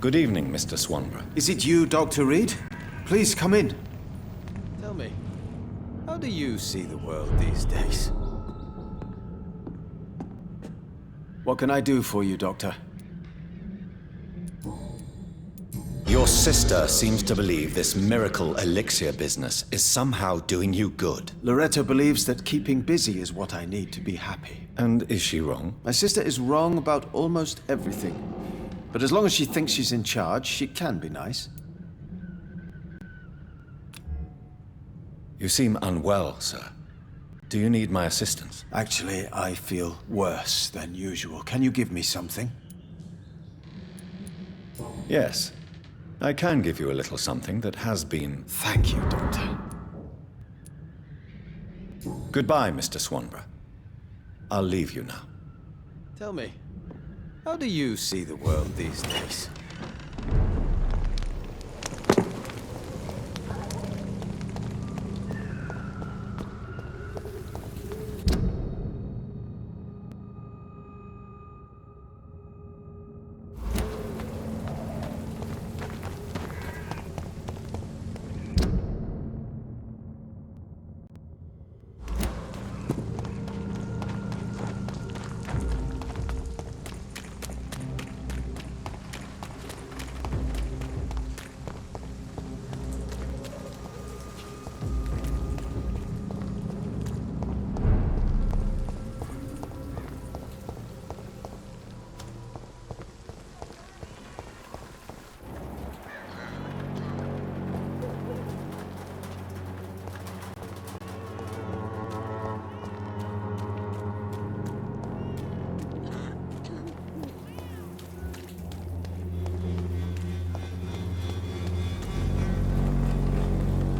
Good evening, Mr. Swanborough. Is it you, Dr. Reed? Please come in. Tell me, how do you see the world these days? What can I do for you, Doctor? Your sister seems to believe this miracle elixir business is somehow doing you good. Loretta believes that keeping busy is what I need to be happy. And is she wrong? My sister is wrong about almost everything. But as long as she thinks she's in charge, she can be nice. You seem unwell, sir. Do you need my assistance? Actually, I feel worse than usual. Can you give me something? Yes. I can give you a little something that has been... Thank you, Doctor. Goodbye, Mr. Swanborough. I'll leave you now. Tell me, how do you see the world these days?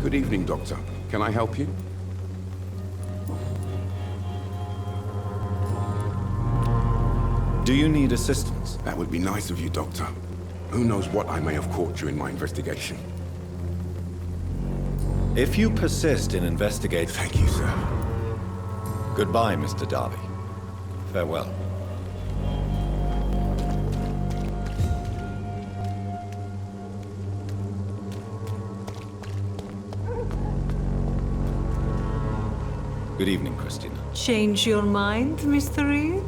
Good evening, Doctor. Can I help you? Do you need assistance? That would be nice of you, Doctor. Who knows what I may have caught during my investigation. If you persist in investigating... Thank you, sir. Goodbye, Mr. Darby. Farewell. Good evening, Christina. Change your mind, Mr. Reed?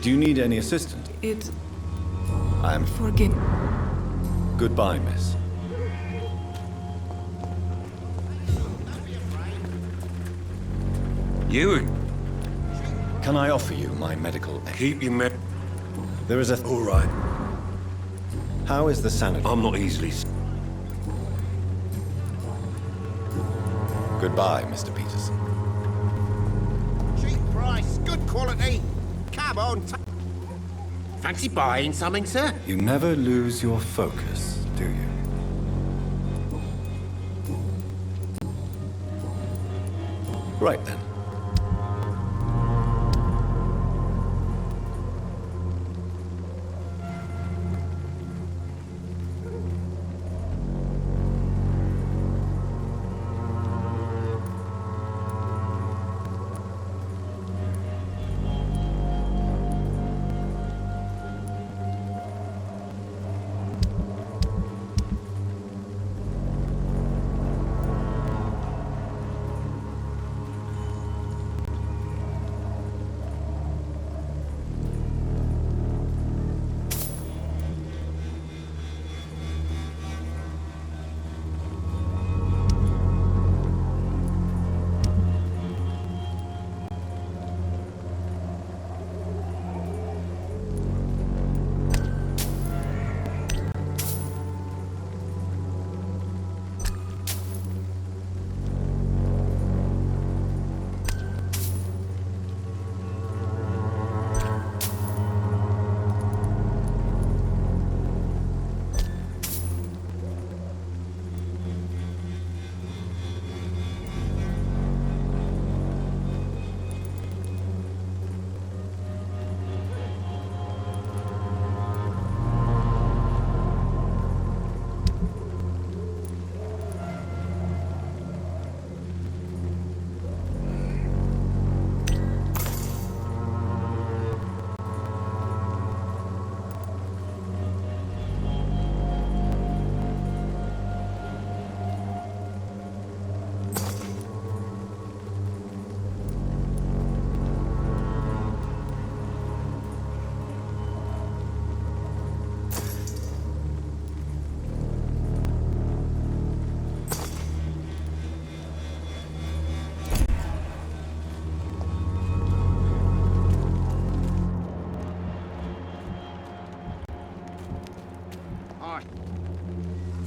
Do you need any assistance? I am... Forgive... Goodbye, miss. You Can I offer you my medical aid? keep your med... There is a... All right. How is the sanity? I'm not easily... Goodbye, Mr. Peterson. Cheap price, good quality. Come on. Fancy buying something, sir? You never lose your focus, do you? Right then.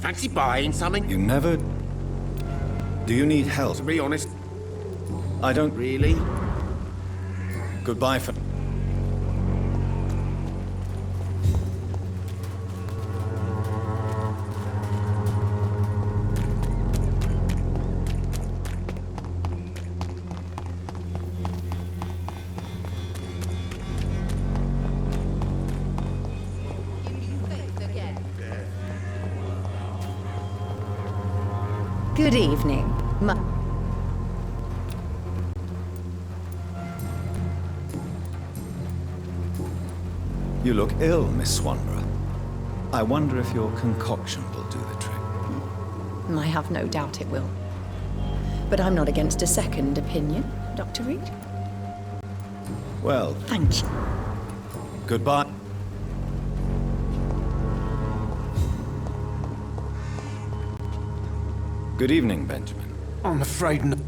Fancy buying something? You never... Do you need help? To be honest, I don't... really? Goodbye for... Good evening. You look ill, Miss Swanborough. I wonder if your concoction will do the trick. I have no doubt it will. But I'm not against a second opinion, Dr. Reed. Well... Thank you. Goodbye. Good evening, Benjamin. I'm afraid not.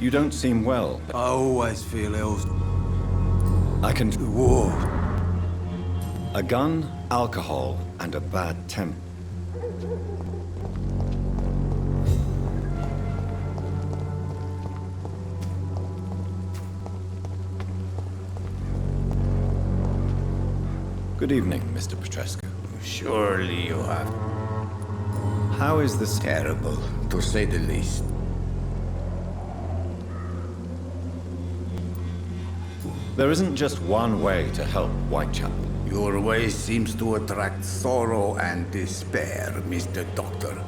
You don't seem well. I always feel ill. I can... The war. A gun, alcohol, and a bad temper. Good evening, Mr. Petrescu. Surely you have. How is this? Terrible, to say the least. There isn't just one way to help Whitechapel. Your way seems to attract sorrow and despair, Mr. Doctor.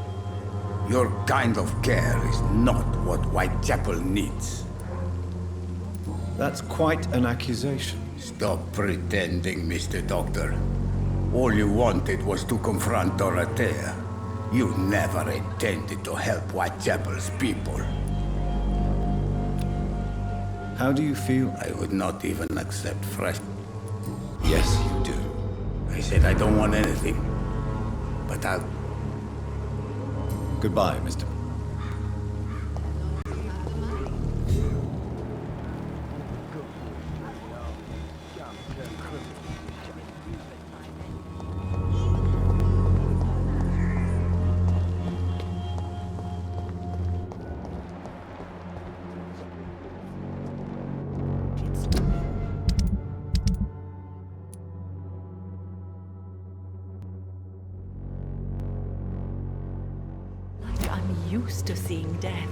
Your kind of care is not what Whitechapel needs. That's quite an accusation. Stop pretending, Mr. Doctor. All you wanted was to confront Dorothea. You never intended to help Whitechapel's people. How do you feel? I would not even accept fresh... Yes, you do. I said I don't want anything. But I'll... Goodbye, Mr. I'm used to seeing death.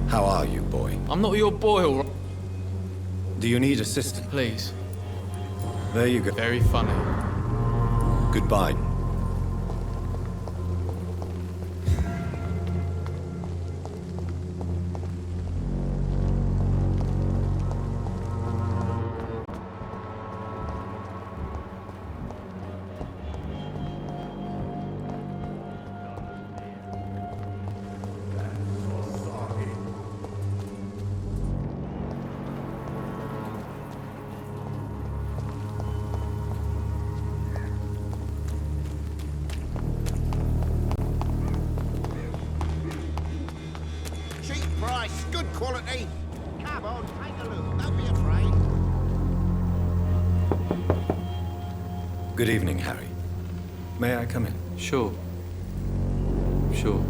How are you, boy? I'm not your boy, all right? Do you need assistance? Please. There you go. Very funny. Goodbye. Price, good quality. Come on, take a look. Don't be afraid. Good evening, Harry. May I come in? Sure. Sure.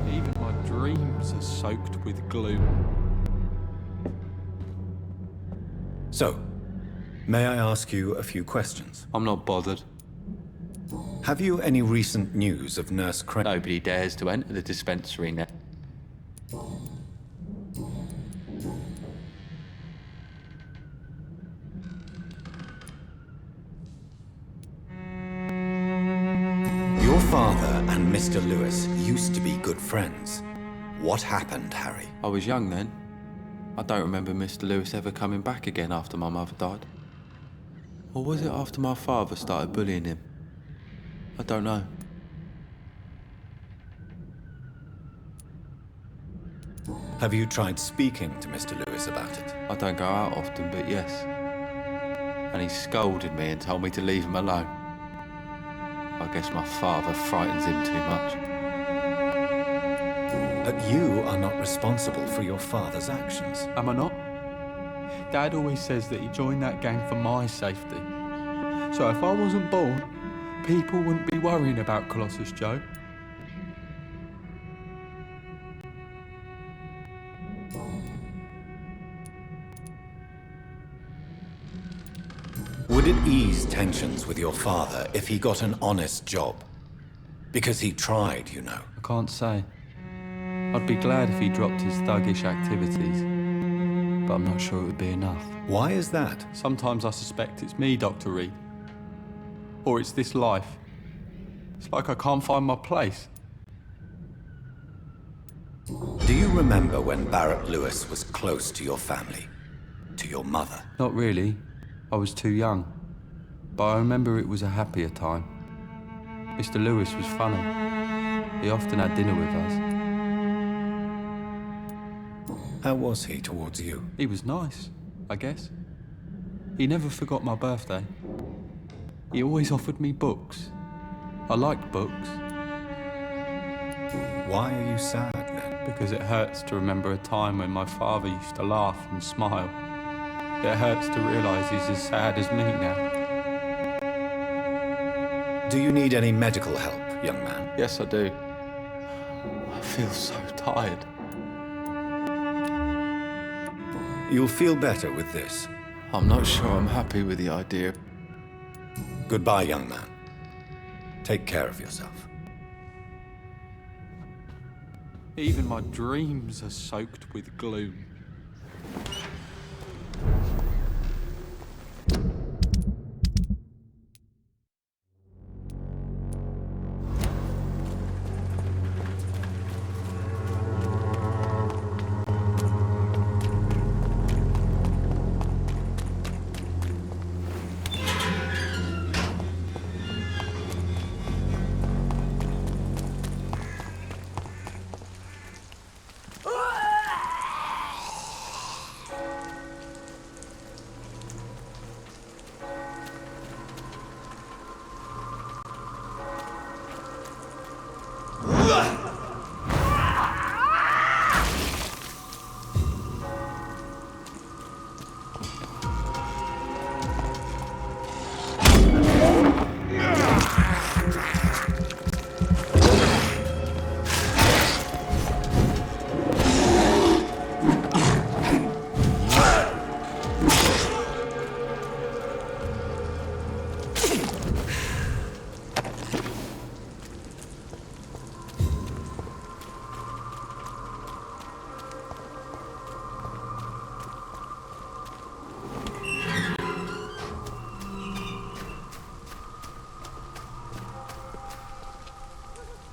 Even my dreams are soaked with gloom. So, may I ask you a few questions? I'm not bothered. Have you any recent news of Nurse Crane? Nobody dares to enter the dispensary now. Your father and Mr. Lewis used to be good friends. What happened, Harry? I was young then. I don't remember Mr. Lewis ever coming back again after my mother died. Or was it after my father started bullying him? I don't know. Have you tried speaking to Mr. Lewis about it? I don't go out often, but yes. And he scolded me and told me to leave him alone. I guess my father frightens him too much. But you are not responsible for your father's actions. Am I not? Dad always says that he joined that gang for my safety. So if I wasn't born, people wouldn't be worrying about Colossus Joe. Would it ease tensions with your father if he got an honest job? Because he tried, you know. I can't say. I'd be glad if he dropped his thuggish activities, but I'm not sure it would be enough. Why is that? Sometimes I suspect it's me, Dr. Reed. Or it's this life. It's like I can't find my place. Do you remember when Barrett Lewis was close to your family? To your mother? Not really. I was too young. But I remember it was a happier time. Mr. Lewis was funny. He often had dinner with us. How was he towards you? He was nice, I guess. He never forgot my birthday. He always offered me books. I liked books. Why are you sad then? Because it hurts to remember a time when my father used to laugh and smile. It hurts to realise he's as sad as me now. Do you need any medical help, young man? Yes, I do. I feel so tired. You'll feel better with this. I'm not sure I'm happy with the idea. Goodbye, young man. Take care of yourself. Even my dreams are soaked with gloom.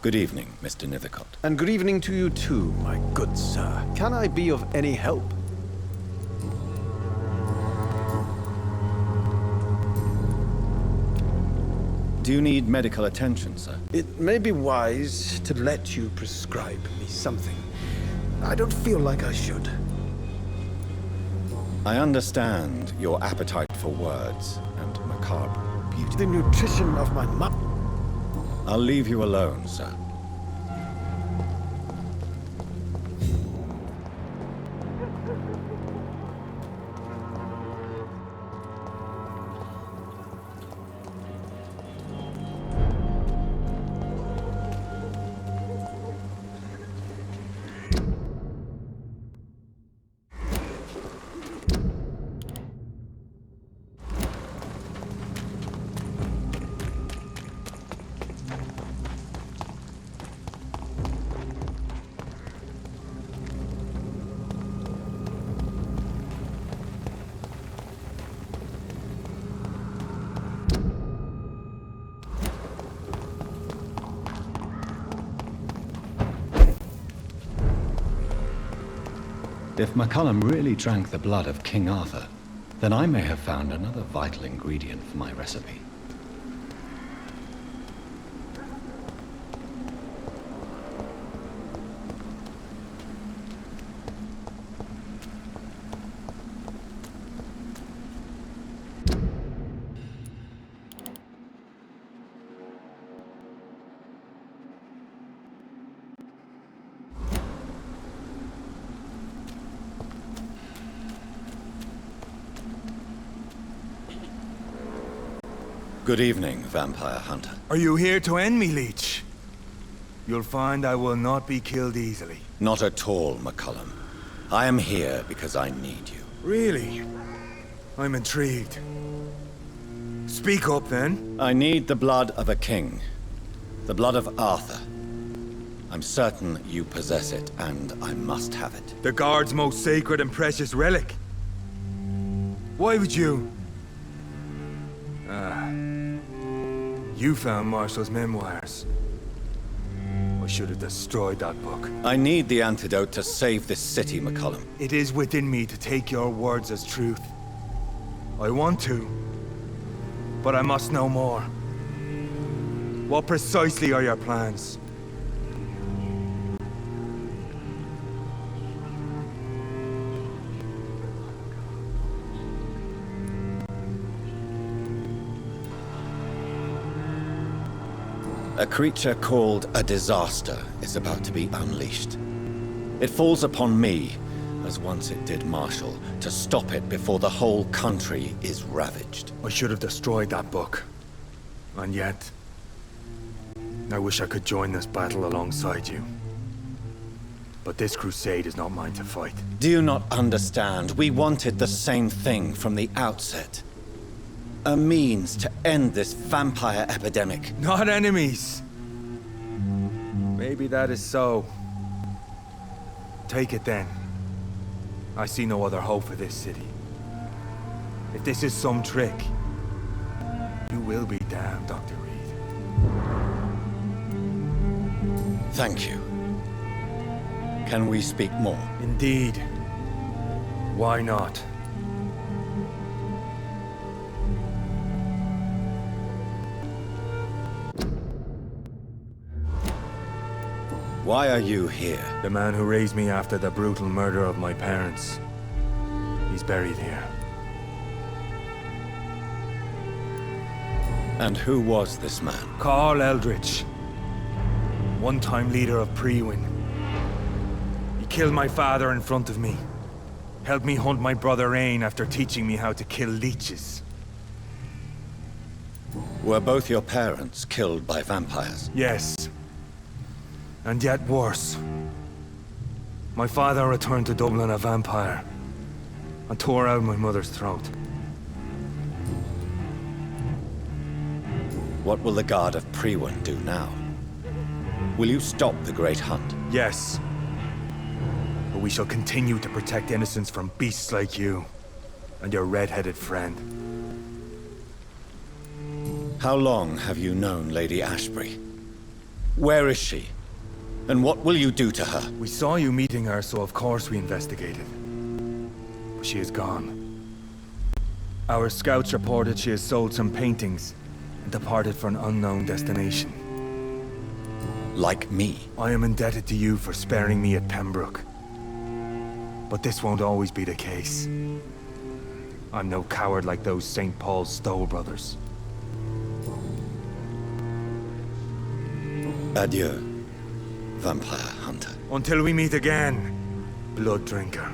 Good evening, Mr. Nithercott. And good evening to you too, my good sir. Can I be of any help? Do you need medical attention, sir? It may be wise to let you prescribe me something. I don't feel like I should. I understand your appetite for words and macabre beauty. The nutrition of my mouth. I'll leave you alone, sir. If McCullum really drank the blood of King Arthur, then I may have found another vital ingredient for my recipe. Good evening, Vampire Hunter. Are you here to end me, Leech? You'll find I will not be killed easily. Not at all, McCullum. I am here because I need you. Really? I'm intrigued. Speak up, then. I need the blood of a king. The blood of Arthur. I'm certain you possess it, and I must have it. The Guard's most sacred and precious relic. Why would you? You found Marshall's memoirs. I should have destroyed that book. I need the antidote to save this city, McCullum. It is within me to take your words as truth. I want to, but I must know more. What precisely are your plans? A creature called a disaster is about to be unleashed. It falls upon me, as once it did Marshall, to stop it before the whole country is ravaged. I should have destroyed that book. And yet, I wish I could join this battle alongside you. But this crusade is not mine to fight. Do you not understand? We wanted the same thing from the outset. A means to end this vampire epidemic. Not enemies. Maybe that is so. Take it then. I see no other hope for this city. If this is some trick, you will be damned, Dr. Reed. Thank you. Can we speak more? Indeed. Why not? Why are you here? The man who raised me after the brutal murder of my parents. He's buried here. And who was this man? Carl Eldritch. One-time leader of Priwen. He killed my father in front of me. Helped me hunt my brother Ain after teaching me how to kill leeches. Were both your parents killed by vampires? Yes. And yet worse. My father returned to Dublin a vampire and tore out my mother's throat. What will the Guard of Priwen do now? Will you stop the Great Hunt? Yes. But we shall continue to protect innocents from beasts like you and your red-headed friend. How long have you known Lady Ashbury? Where is she? And what will you do to her? We saw you meeting her, so of course we investigated. But she is gone. Our scouts reported she has sold some paintings and departed for an unknown destination. Like me? I am indebted to you for sparing me at Pembroke. But this won't always be the case. I'm no coward like those St. Paul's Stowe brothers. Adieu, Vampire Hunter. Until we meet again, Blood Drinker.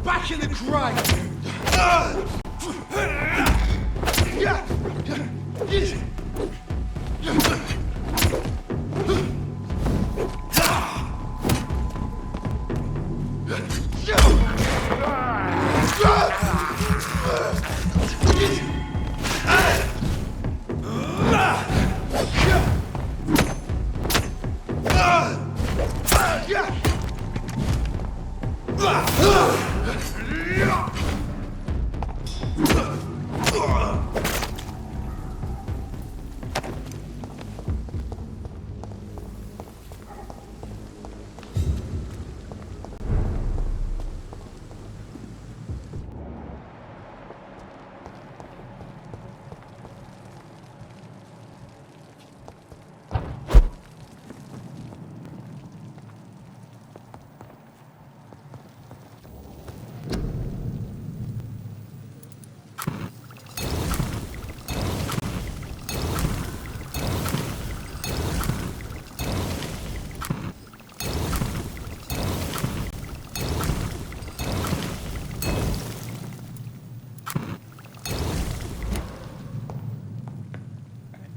Back in the grave!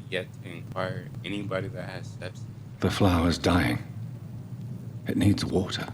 Yet to inquire anybody that has sepsis. The flower's dying. It needs water.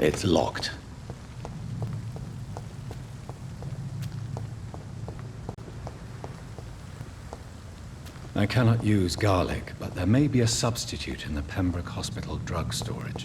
It's locked. I cannot use garlic, but there may be a substitute in the Pembroke Hospital drug storage.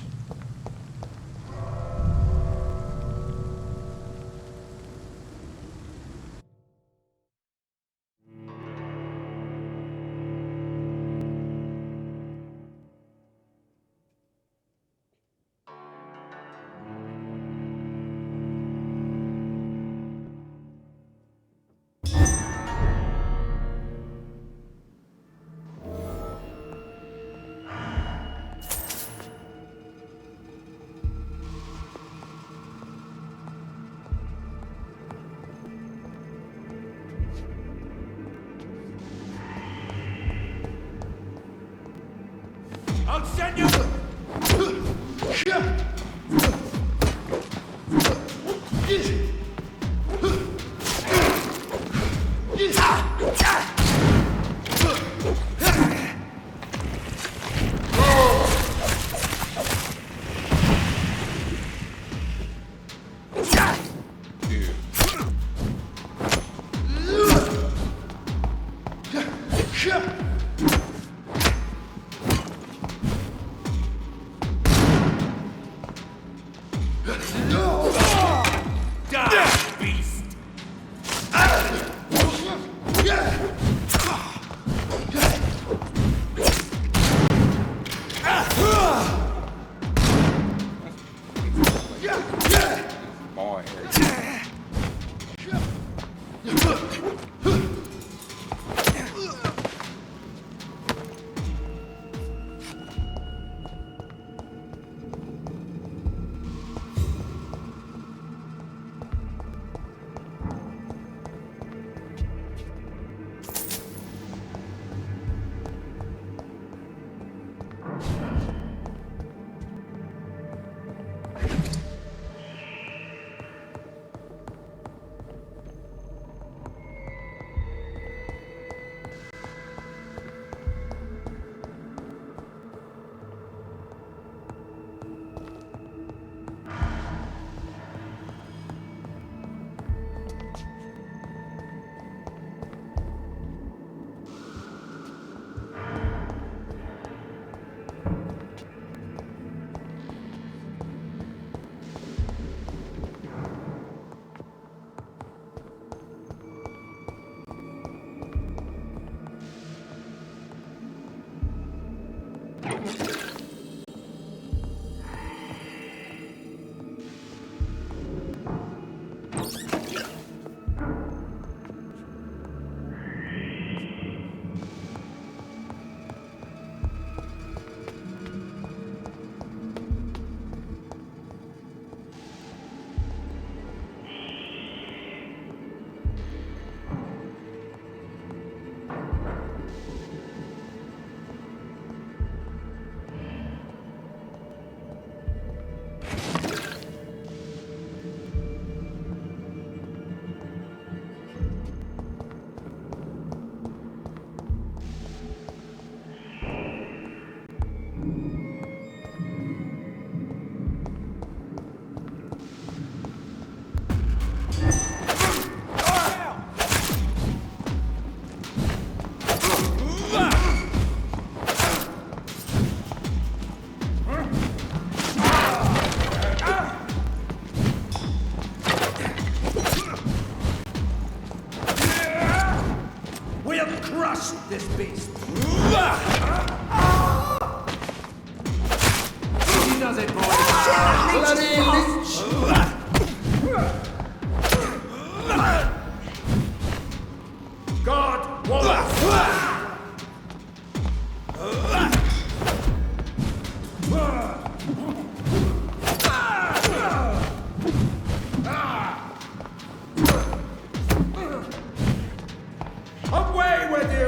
I'll send you. This beast. He does it, boys. Bloody leech. God, away with you!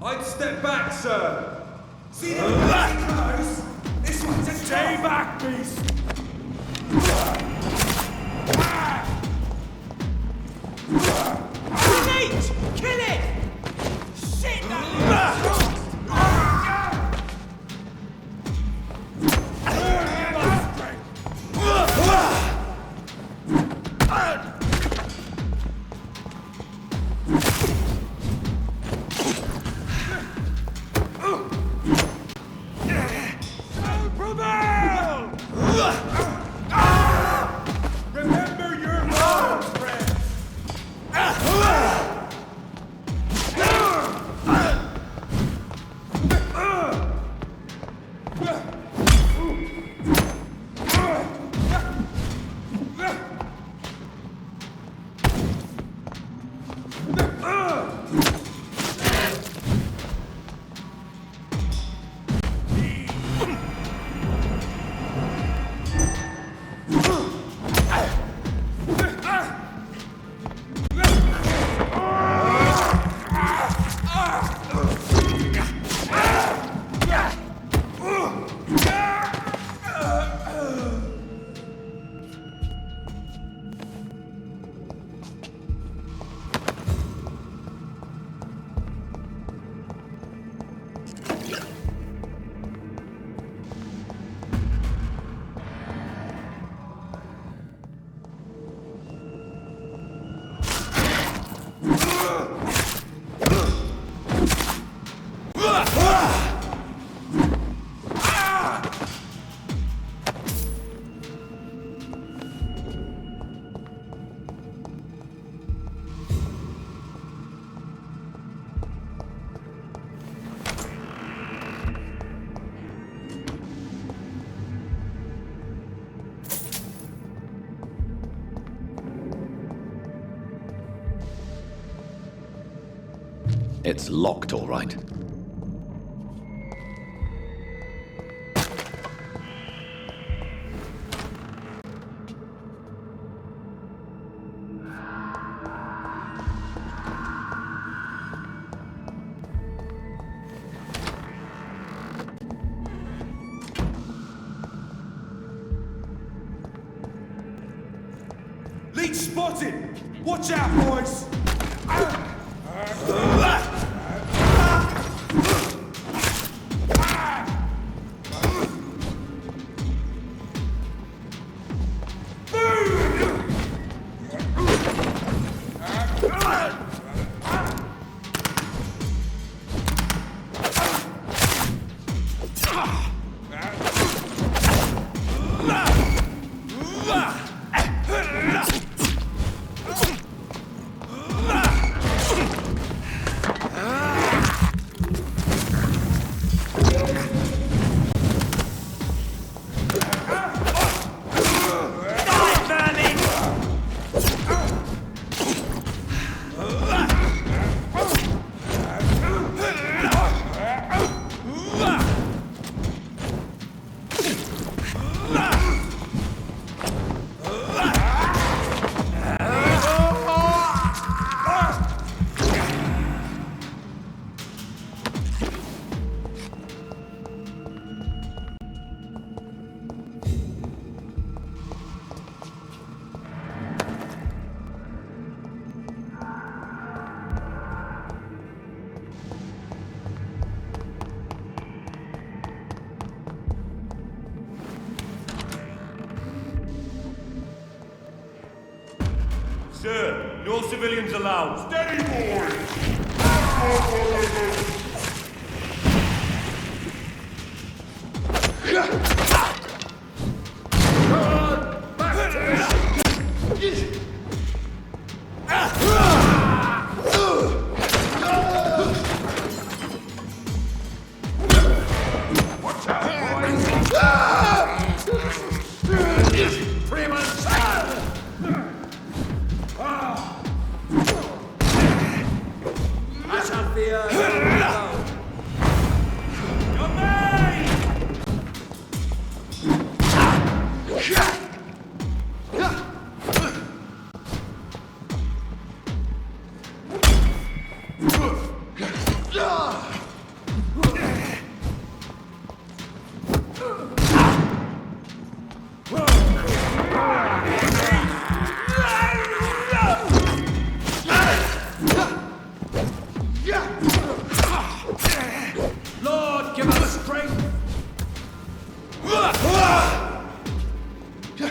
I'd step back, sir. See the close? This one's a stay back, beast. Nate! Kill it! Shit! Remember your motto, friends! It's locked, all right. Leech spotted! Watch out, boys! Sir, no civilians allowed. Steady, boys! Stay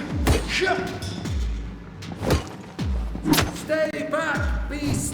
back, beast!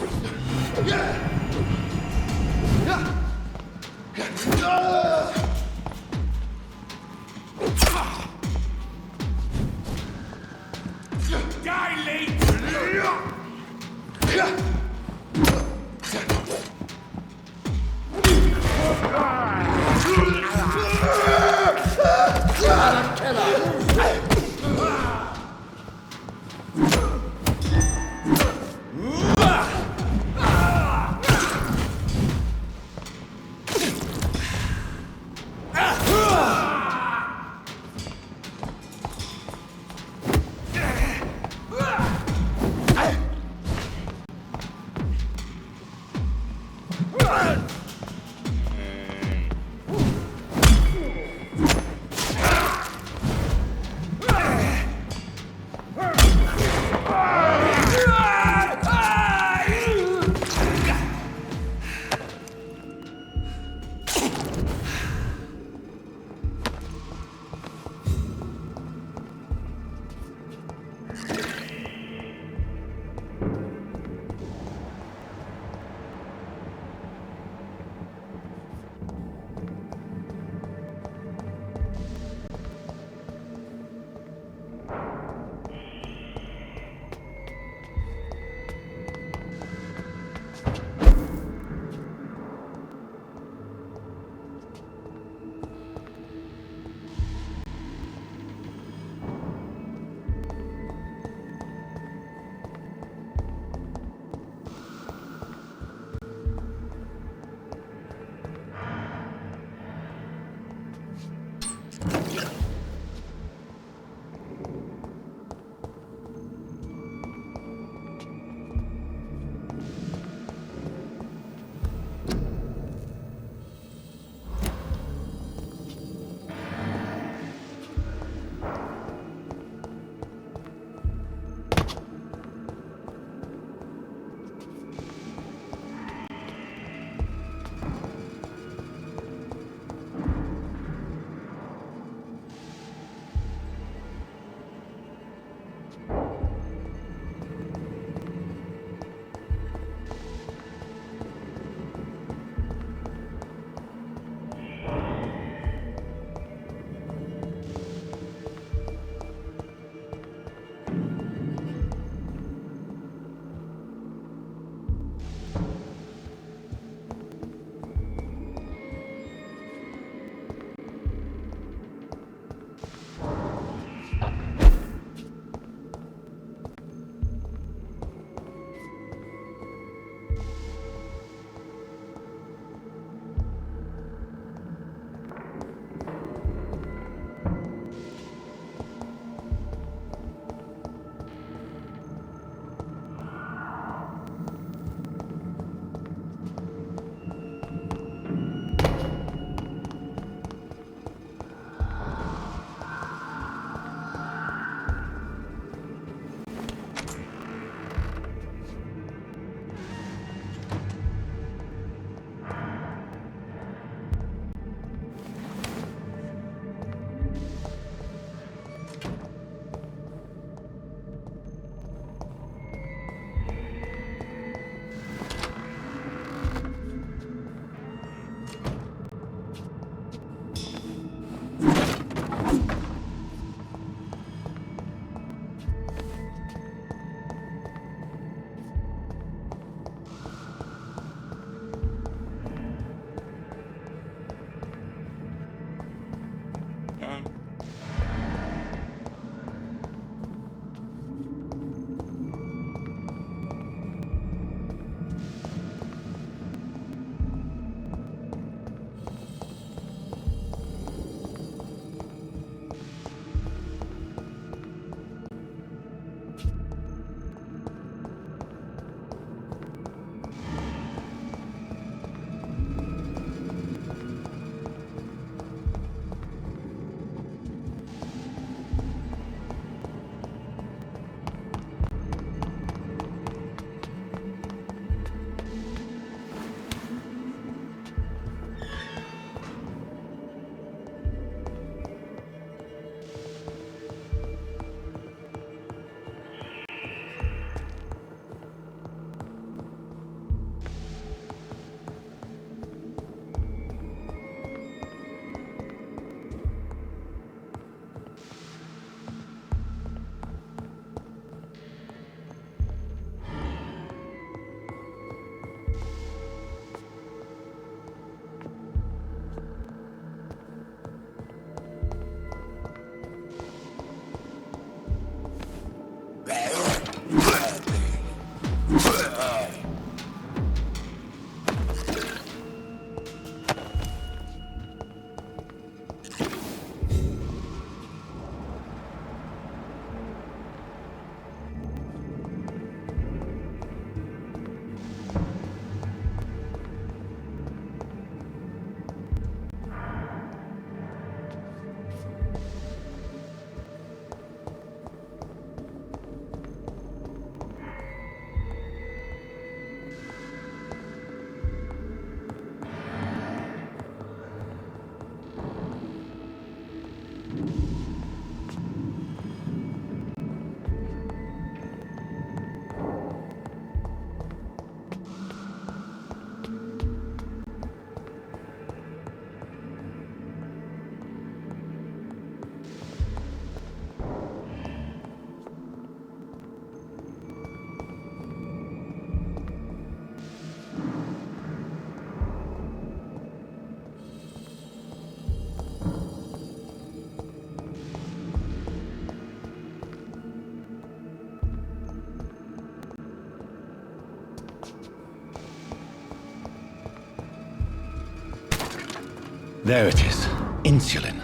There it is. Insulin.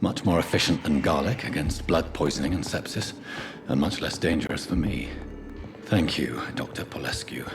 Much more efficient than garlic against blood poisoning and sepsis, and much less dangerous for me. Thank you, Dr. Polescu.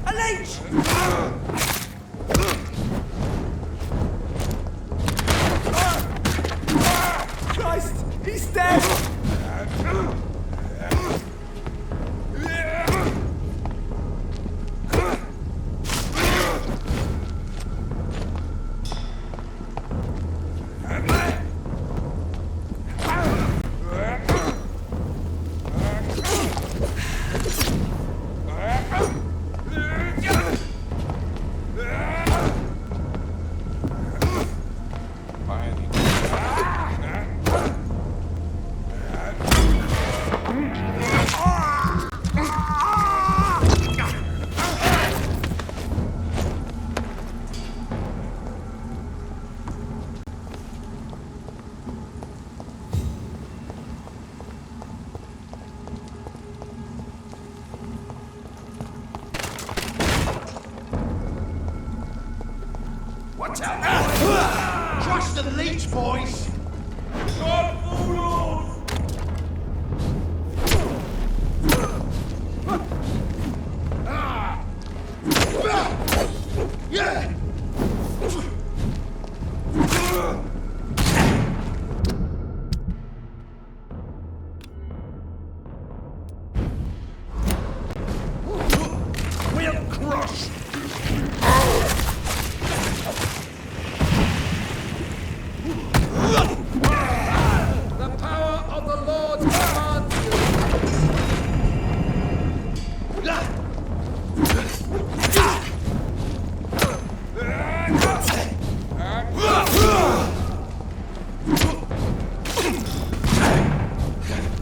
A leech! Christ! He's dead! Watch out! Trust the leech, boys! Yeah! We'll crush! The power of the Lord commands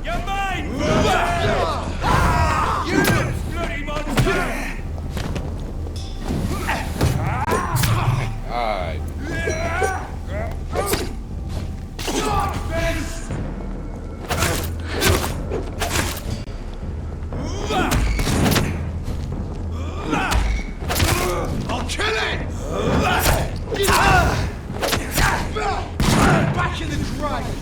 You're mine! You bloody monster! I'll kill it! Back in the grave!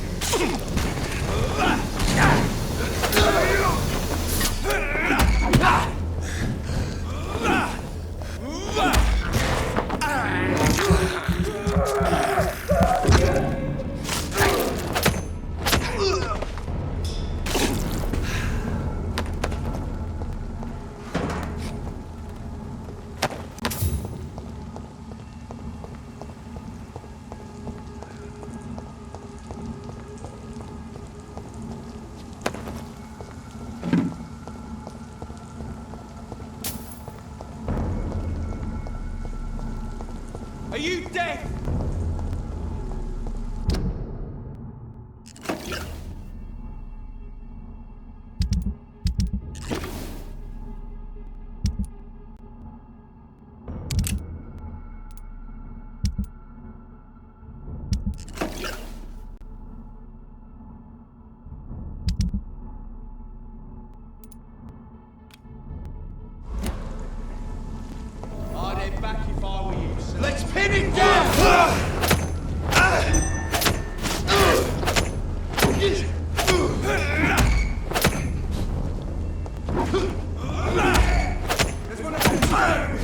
Are you deaf? I'd head back if I were you, sir. Let's pin it down! There's one of them.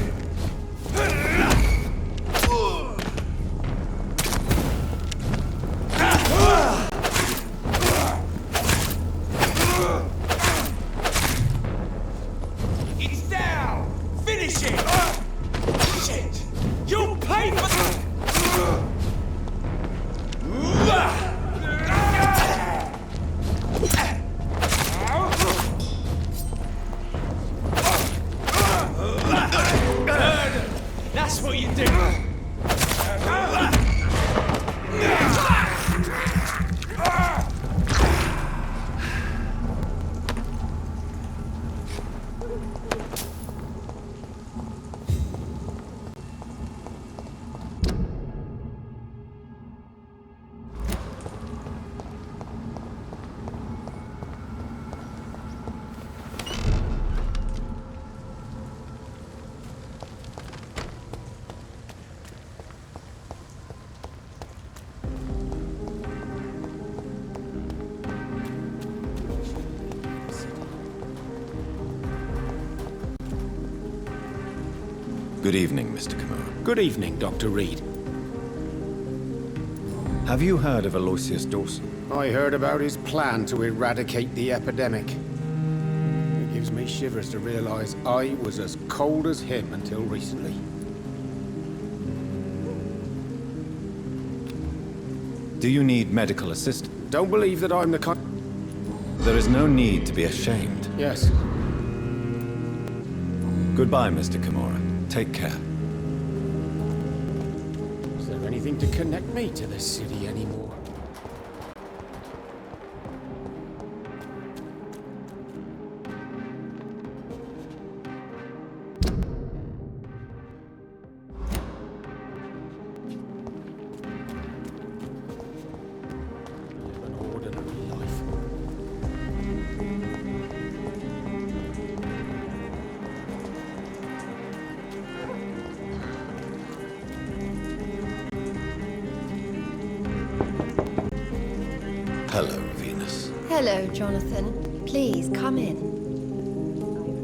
It's down! Finish it! Shit! You'll pay for That's what you do! Good evening, Mr. Kimura. Good evening, Dr. Reed. Have you heard of Aloysius Dawson? I heard about his plan to eradicate the epidemic. It gives me shivers to realize I was as cold as him until recently. Do you need medical assistance? Don't believe that I'm the kind... There is no need to be ashamed. Yes. Goodbye, Mr. Kimura. Take care. Is there anything to connect me to this city anymore? Hello, Venus. Hello, Jonathan. Please, come in. I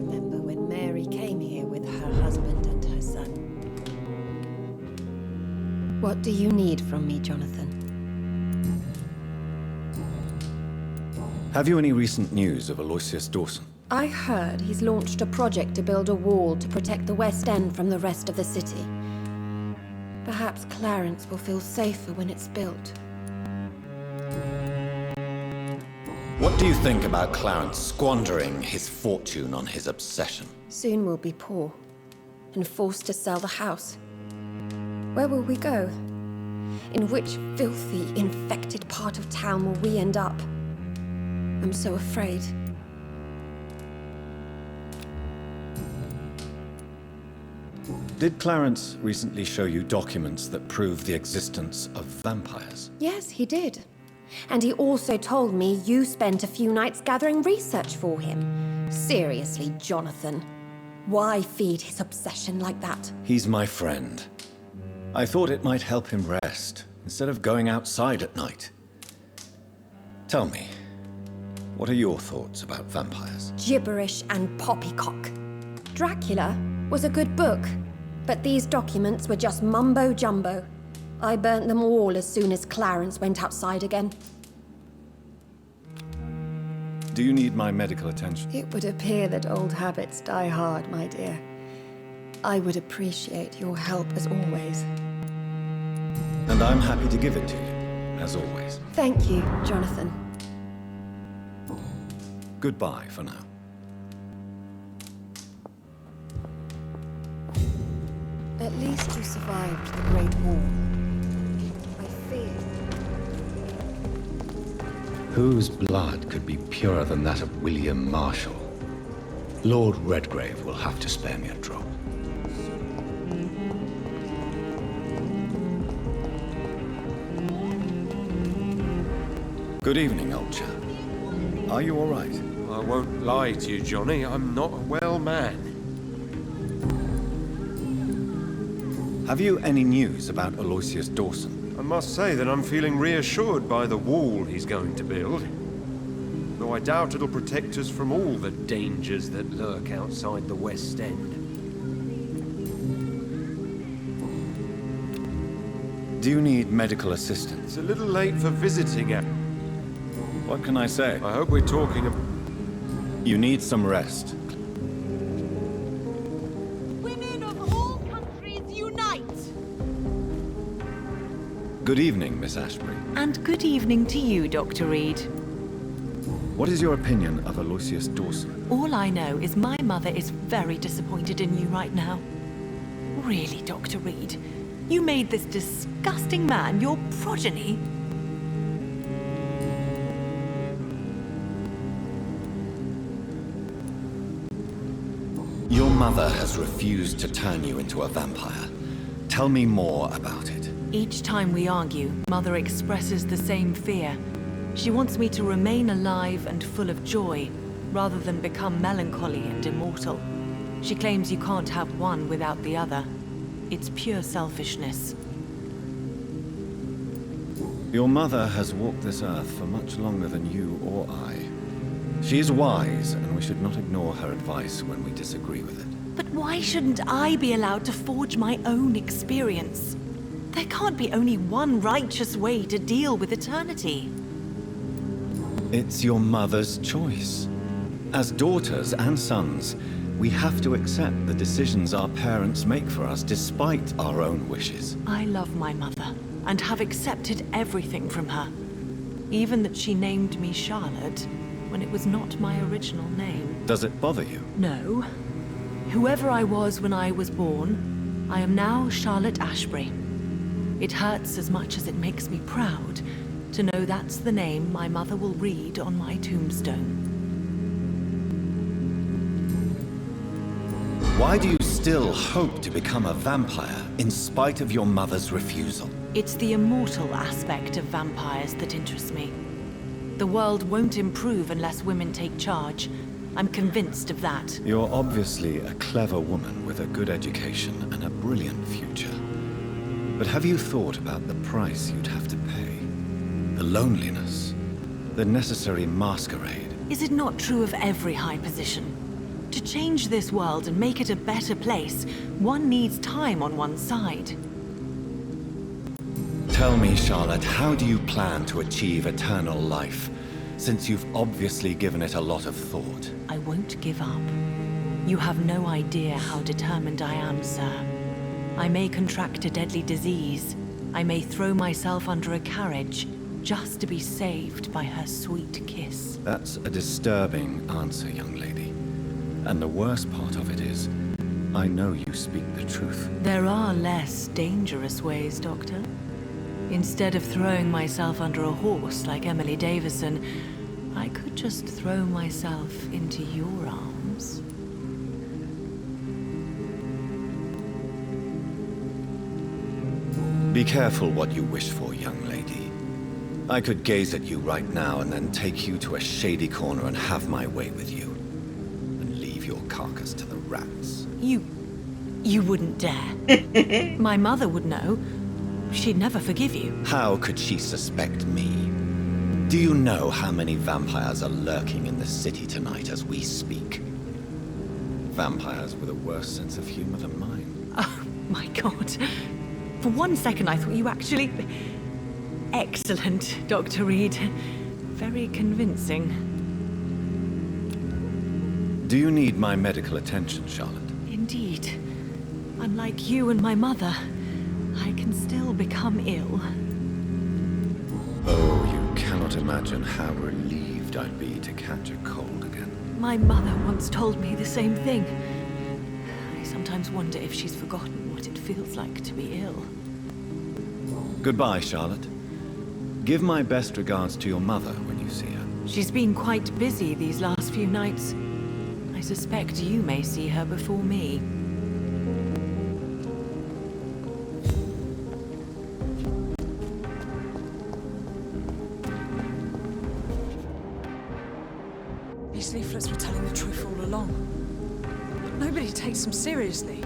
remember when Mary came here with her husband and her son. What do you need from me, Jonathan? Have you any recent news of Aloysius Dawson? I heard he's launched a project to build a wall to protect the West End from the rest of the city. Perhaps Clarence will feel safer when it's built. What do you think about Clarence squandering his fortune on his obsession? Soon we'll be poor and forced to sell the house. Where will we go? In which filthy, infected part of town will we end up? I'm so afraid. Did Clarence recently show you documents that prove the existence of vampires? Yes, he did. And he also told me you spent a few nights gathering research for him. Seriously, Jonathan. Why feed his obsession like that? He's my friend. I thought it might help him rest, instead of going outside at night. Tell me, what are your thoughts about vampires? Gibberish and poppycock. Dracula was a good book, but these documents were just mumbo-jumbo. I burnt them all as soon as Clarence went outside again. Do you need my medical attention? It would appear that old habits die hard, my dear. I would appreciate your help as always. And I'm happy to give it to you, as always. Thank you, Jonathan. Goodbye for now. At least you survived the Great War. I fear. Whose blood could be purer than that of William Marshall? Lord Redgrave will have to spare me a drop. Good evening, old chap. Are you all right? I won't lie to you, Johnny. I'm not a well man. Have you any news about Aloysius Dawson? I must say that I'm feeling reassured by the wall he's going to build. Though I doubt it'll protect us from all the dangers that lurk outside the West End. Do you need medical assistance? It's a little late for visiting at... What can I say? I hope we're talking about... You need some rest. Women of all countries unite! Good evening, Miss Ashbury. And good evening to you, Dr. Reed. What is your opinion of Aloysius Dawson? All I know is my mother is very disappointed in you right now. Really, Dr. Reed? You made this disgusting man your progeny? Your mother has refused to turn you into a vampire. Tell me more about it. Each time we argue, Mother expresses the same fear. She wants me to remain alive and full of joy, rather than become melancholy and immortal. She claims you can't have one without the other. It's pure selfishness. Your mother has walked this earth for much longer than you or I. She is wise, and we should not ignore her advice when we disagree with it. But why shouldn't I be allowed to forge my own experience? There can't be only one righteous way to deal with eternity. It's your mother's choice. As daughters and sons, we have to accept the decisions our parents make for us despite our own wishes. I love my mother and have accepted everything from her. Even that she named me Charlotte when it was not my original name. Does it bother you? No. Whoever I was when I was born, I am now Charlotte Ashbury. It hurts as much as it makes me proud to know that's the name my mother will read on my tombstone. Why do you still hope to become a vampire in spite of your mother's refusal? It's the immortal aspect of vampires that interests me. The world won't improve unless women take charge. I'm convinced of that. You're obviously a clever woman with a good education and a brilliant future. But have you thought about the price you'd have to pay? The loneliness, the necessary masquerade. Is it not true of every high position? To change this world and make it a better place, one needs time on one's side. Tell me, Charlotte, how do you plan to achieve eternal life, since you've obviously given it a lot of thought? I won't give up. You have no idea how determined I am, sir. I may contract a deadly disease. I may throw myself under a carriage just to be saved by her sweet kiss. That's a disturbing answer, young lady. And the worst part of it is, I know you speak the truth. There are less dangerous ways, Doctor. Instead of throwing myself under a horse like Emily Davison, I could just throw myself into your arms. Be careful what you wish for, young lady. I could gaze at you right now and then take you to a shady corner and have my way with you. And leave your carcass to the rats. You wouldn't dare. My mother would know. She'd never forgive you. How could she suspect me? Do you know how many vampires are lurking in the city tonight as we speak? Vampires with a worse sense of humor than mine. Oh, my God. For one second, I thought you actually... Excellent, Dr. Reed. Very convincing. Do you need my medical attention, Charlotte? Indeed. Unlike you and my mother, I can still become ill. Oh, you cannot imagine how relieved I'd be to catch a cold again. My mother once told me the same thing. I sometimes wonder if she's forgotten what it feels like to be ill. Goodbye, Charlotte. Give my best regards to your mother when you see her. She's been quite busy these last few nights. I suspect you may see her before me. These leaflets were telling the truth all along. But nobody takes them seriously.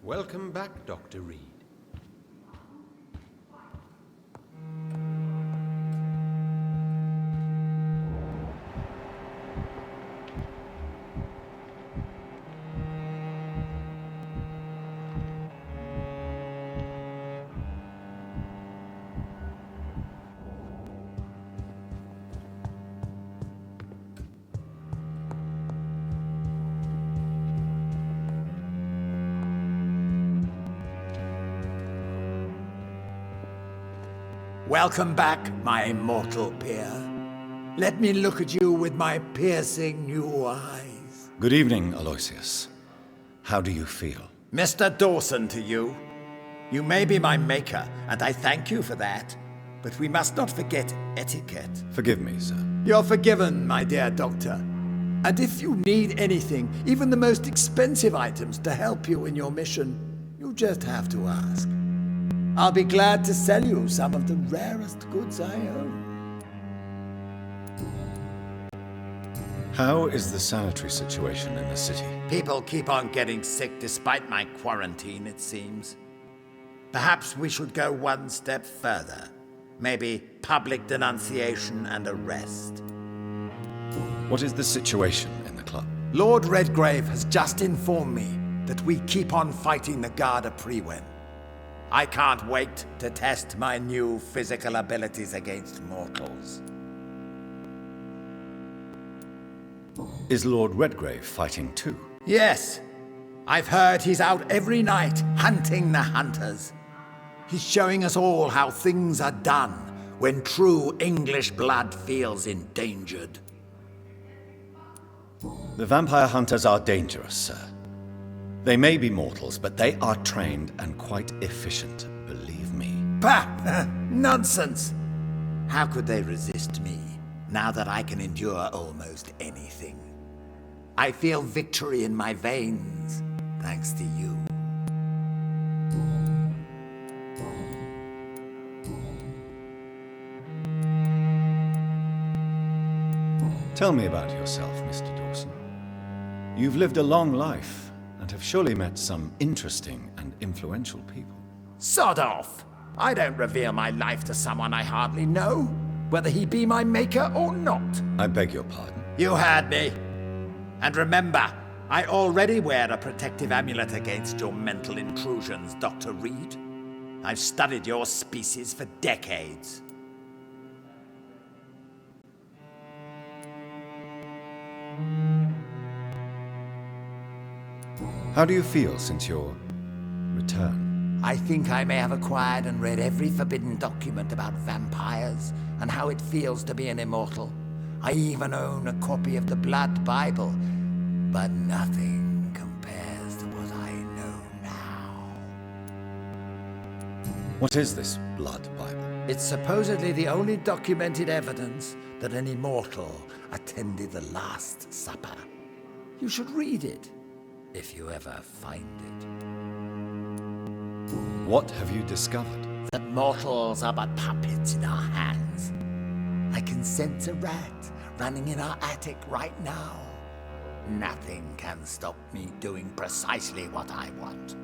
Welcome back, Dr. Reed. Welcome back, my mortal peer. Let me look at you with my piercing new eyes. Good evening, Aloysius. How do you feel? Mr. Dawson to you. You may be my maker, and I thank you for that. But we must not forget etiquette. Forgive me, sir. You're forgiven, my dear doctor. And if you need anything, even the most expensive items to help you in your mission, you just have to ask. I'll be glad to sell you some of the rarest goods I own. How is the sanitary situation in the city? People keep on getting sick despite my quarantine, it seems. Perhaps we should go one step further. Maybe public denunciation and arrest. What is the situation in the club? Lord Redgrave has just informed me that we keep on fighting the Guard of Priwen. I can't wait to test my new physical abilities against mortals. Is Lord Redgrave fighting too? Yes. I've heard he's out every night hunting the hunters. He's showing us all how things are done when true English blood feels endangered. The vampire hunters are dangerous, sir. They may be mortals, but they are trained and quite efficient, believe me. Bah! Nonsense! How could they resist me, now that I can endure almost anything? I feel victory in my veins, thanks to you. Tell me about yourself, Mr. Dawson. You've lived a long life and have surely met some interesting and influential people. Sod off! I don't reveal my life to someone I hardly know, whether he be my maker or not. I beg your pardon? You heard me. And remember, I already wear a protective amulet against your mental intrusions, Dr. Reed. I've studied your species for decades. How do you feel since your return? I think I may have acquired and read every forbidden document about vampires and how it feels to be an immortal. I even own a copy of the Blood Bible, but nothing compares to what I know now. What is this Blood Bible? It's supposedly the only documented evidence that an immortal attended the Last Supper. You should read it, if you ever find it. What have you discovered? That mortals are but puppets in our hands. I can sense a rat running in our attic right now. Nothing can stop me doing precisely what I want.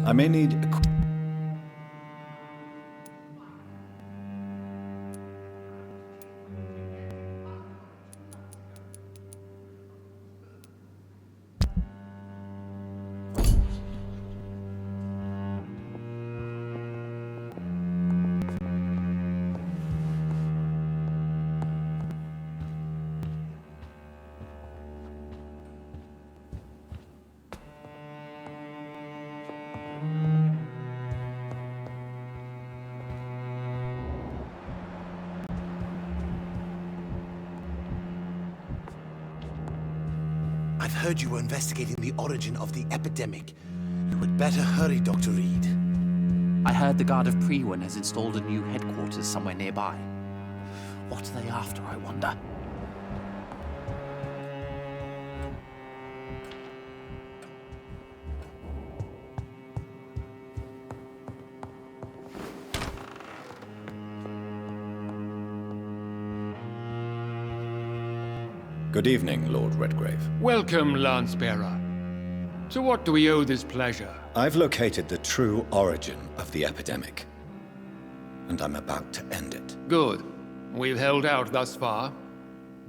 I may need I've heard you were investigating the origin of the epidemic. You would better hurry, Dr. Reed. I heard the Guard of Priwen has installed a new headquarters somewhere nearby. What are they after, I wonder? Good evening, Lord Redgrave. Welcome, Lance-bearer. To what do we owe this pleasure? I've located the true origin of the epidemic, and I'm about to end it. Good. We've held out thus far,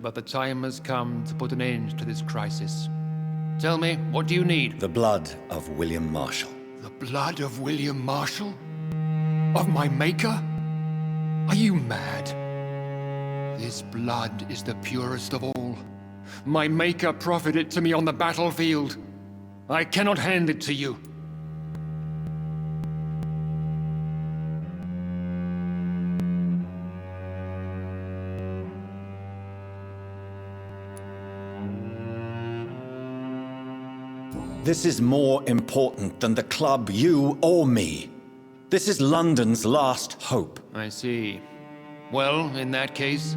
but the time has come to put an end to this crisis. Tell me, what do you need? The blood of William Marshall. The blood of William Marshall? Of my maker? Are you mad? This blood is the purest of all. My maker proffered it to me on the battlefield. I cannot hand it to you. This is more important than the club, you, or me. This is London's last hope. I see. Well, in that case,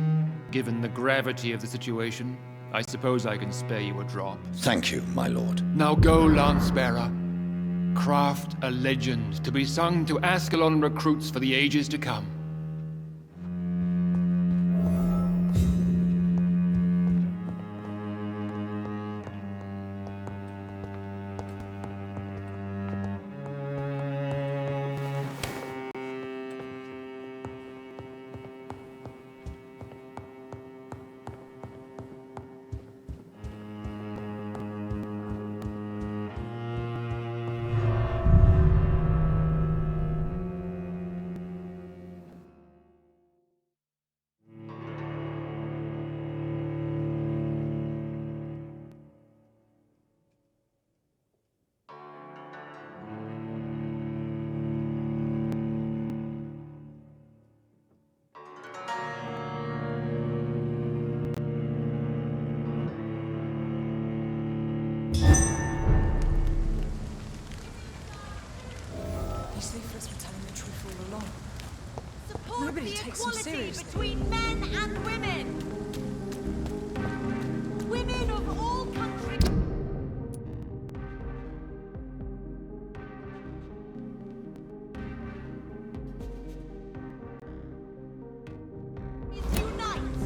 given the gravity of the situation, I suppose I can spare you a drop. Thank you, my lord. Now go, Lance-bearer. Craft a legend to be sung to Ascalon recruits for the ages to come. These leaflets were telling the truth all along. Support Nobody the takes them equality seriously. between men and women. Women of all countries. Unite.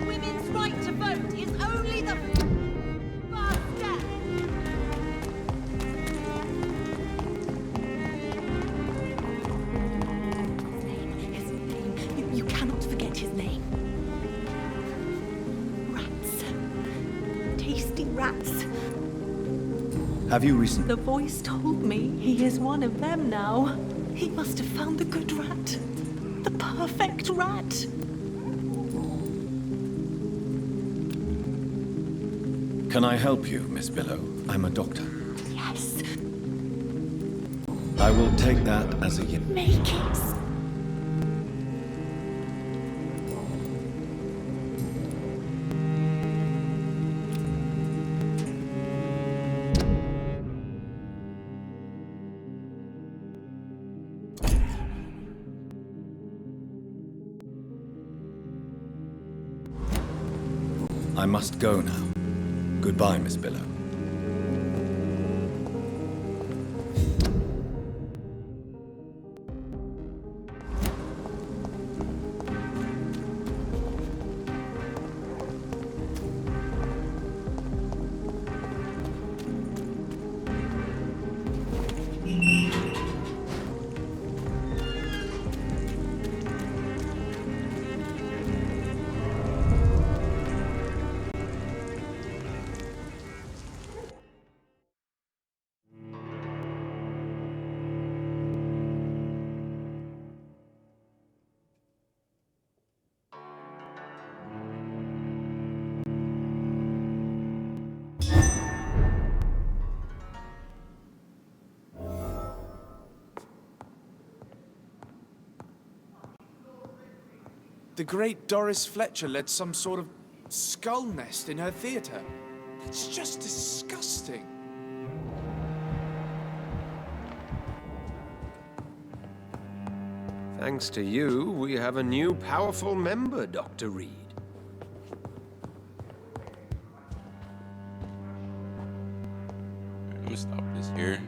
Women's right to vote is only the first step. You cannot forget his name. Rats. Tasty rats. Have you recently... The voice told me he is one of them now. He must have found the good rat. The perfect rat. Can I help you, Miss Billow? I'm a doctor. Yes. I will take that as a yes. Make it. I must go now. Goodbye, Miss Billow. The great Doris Fletcher led some sort of skull nest in her theatre. It's just disgusting. Thanks to you, we have a new powerful member, Dr. Reed. I'm gonna stop this here.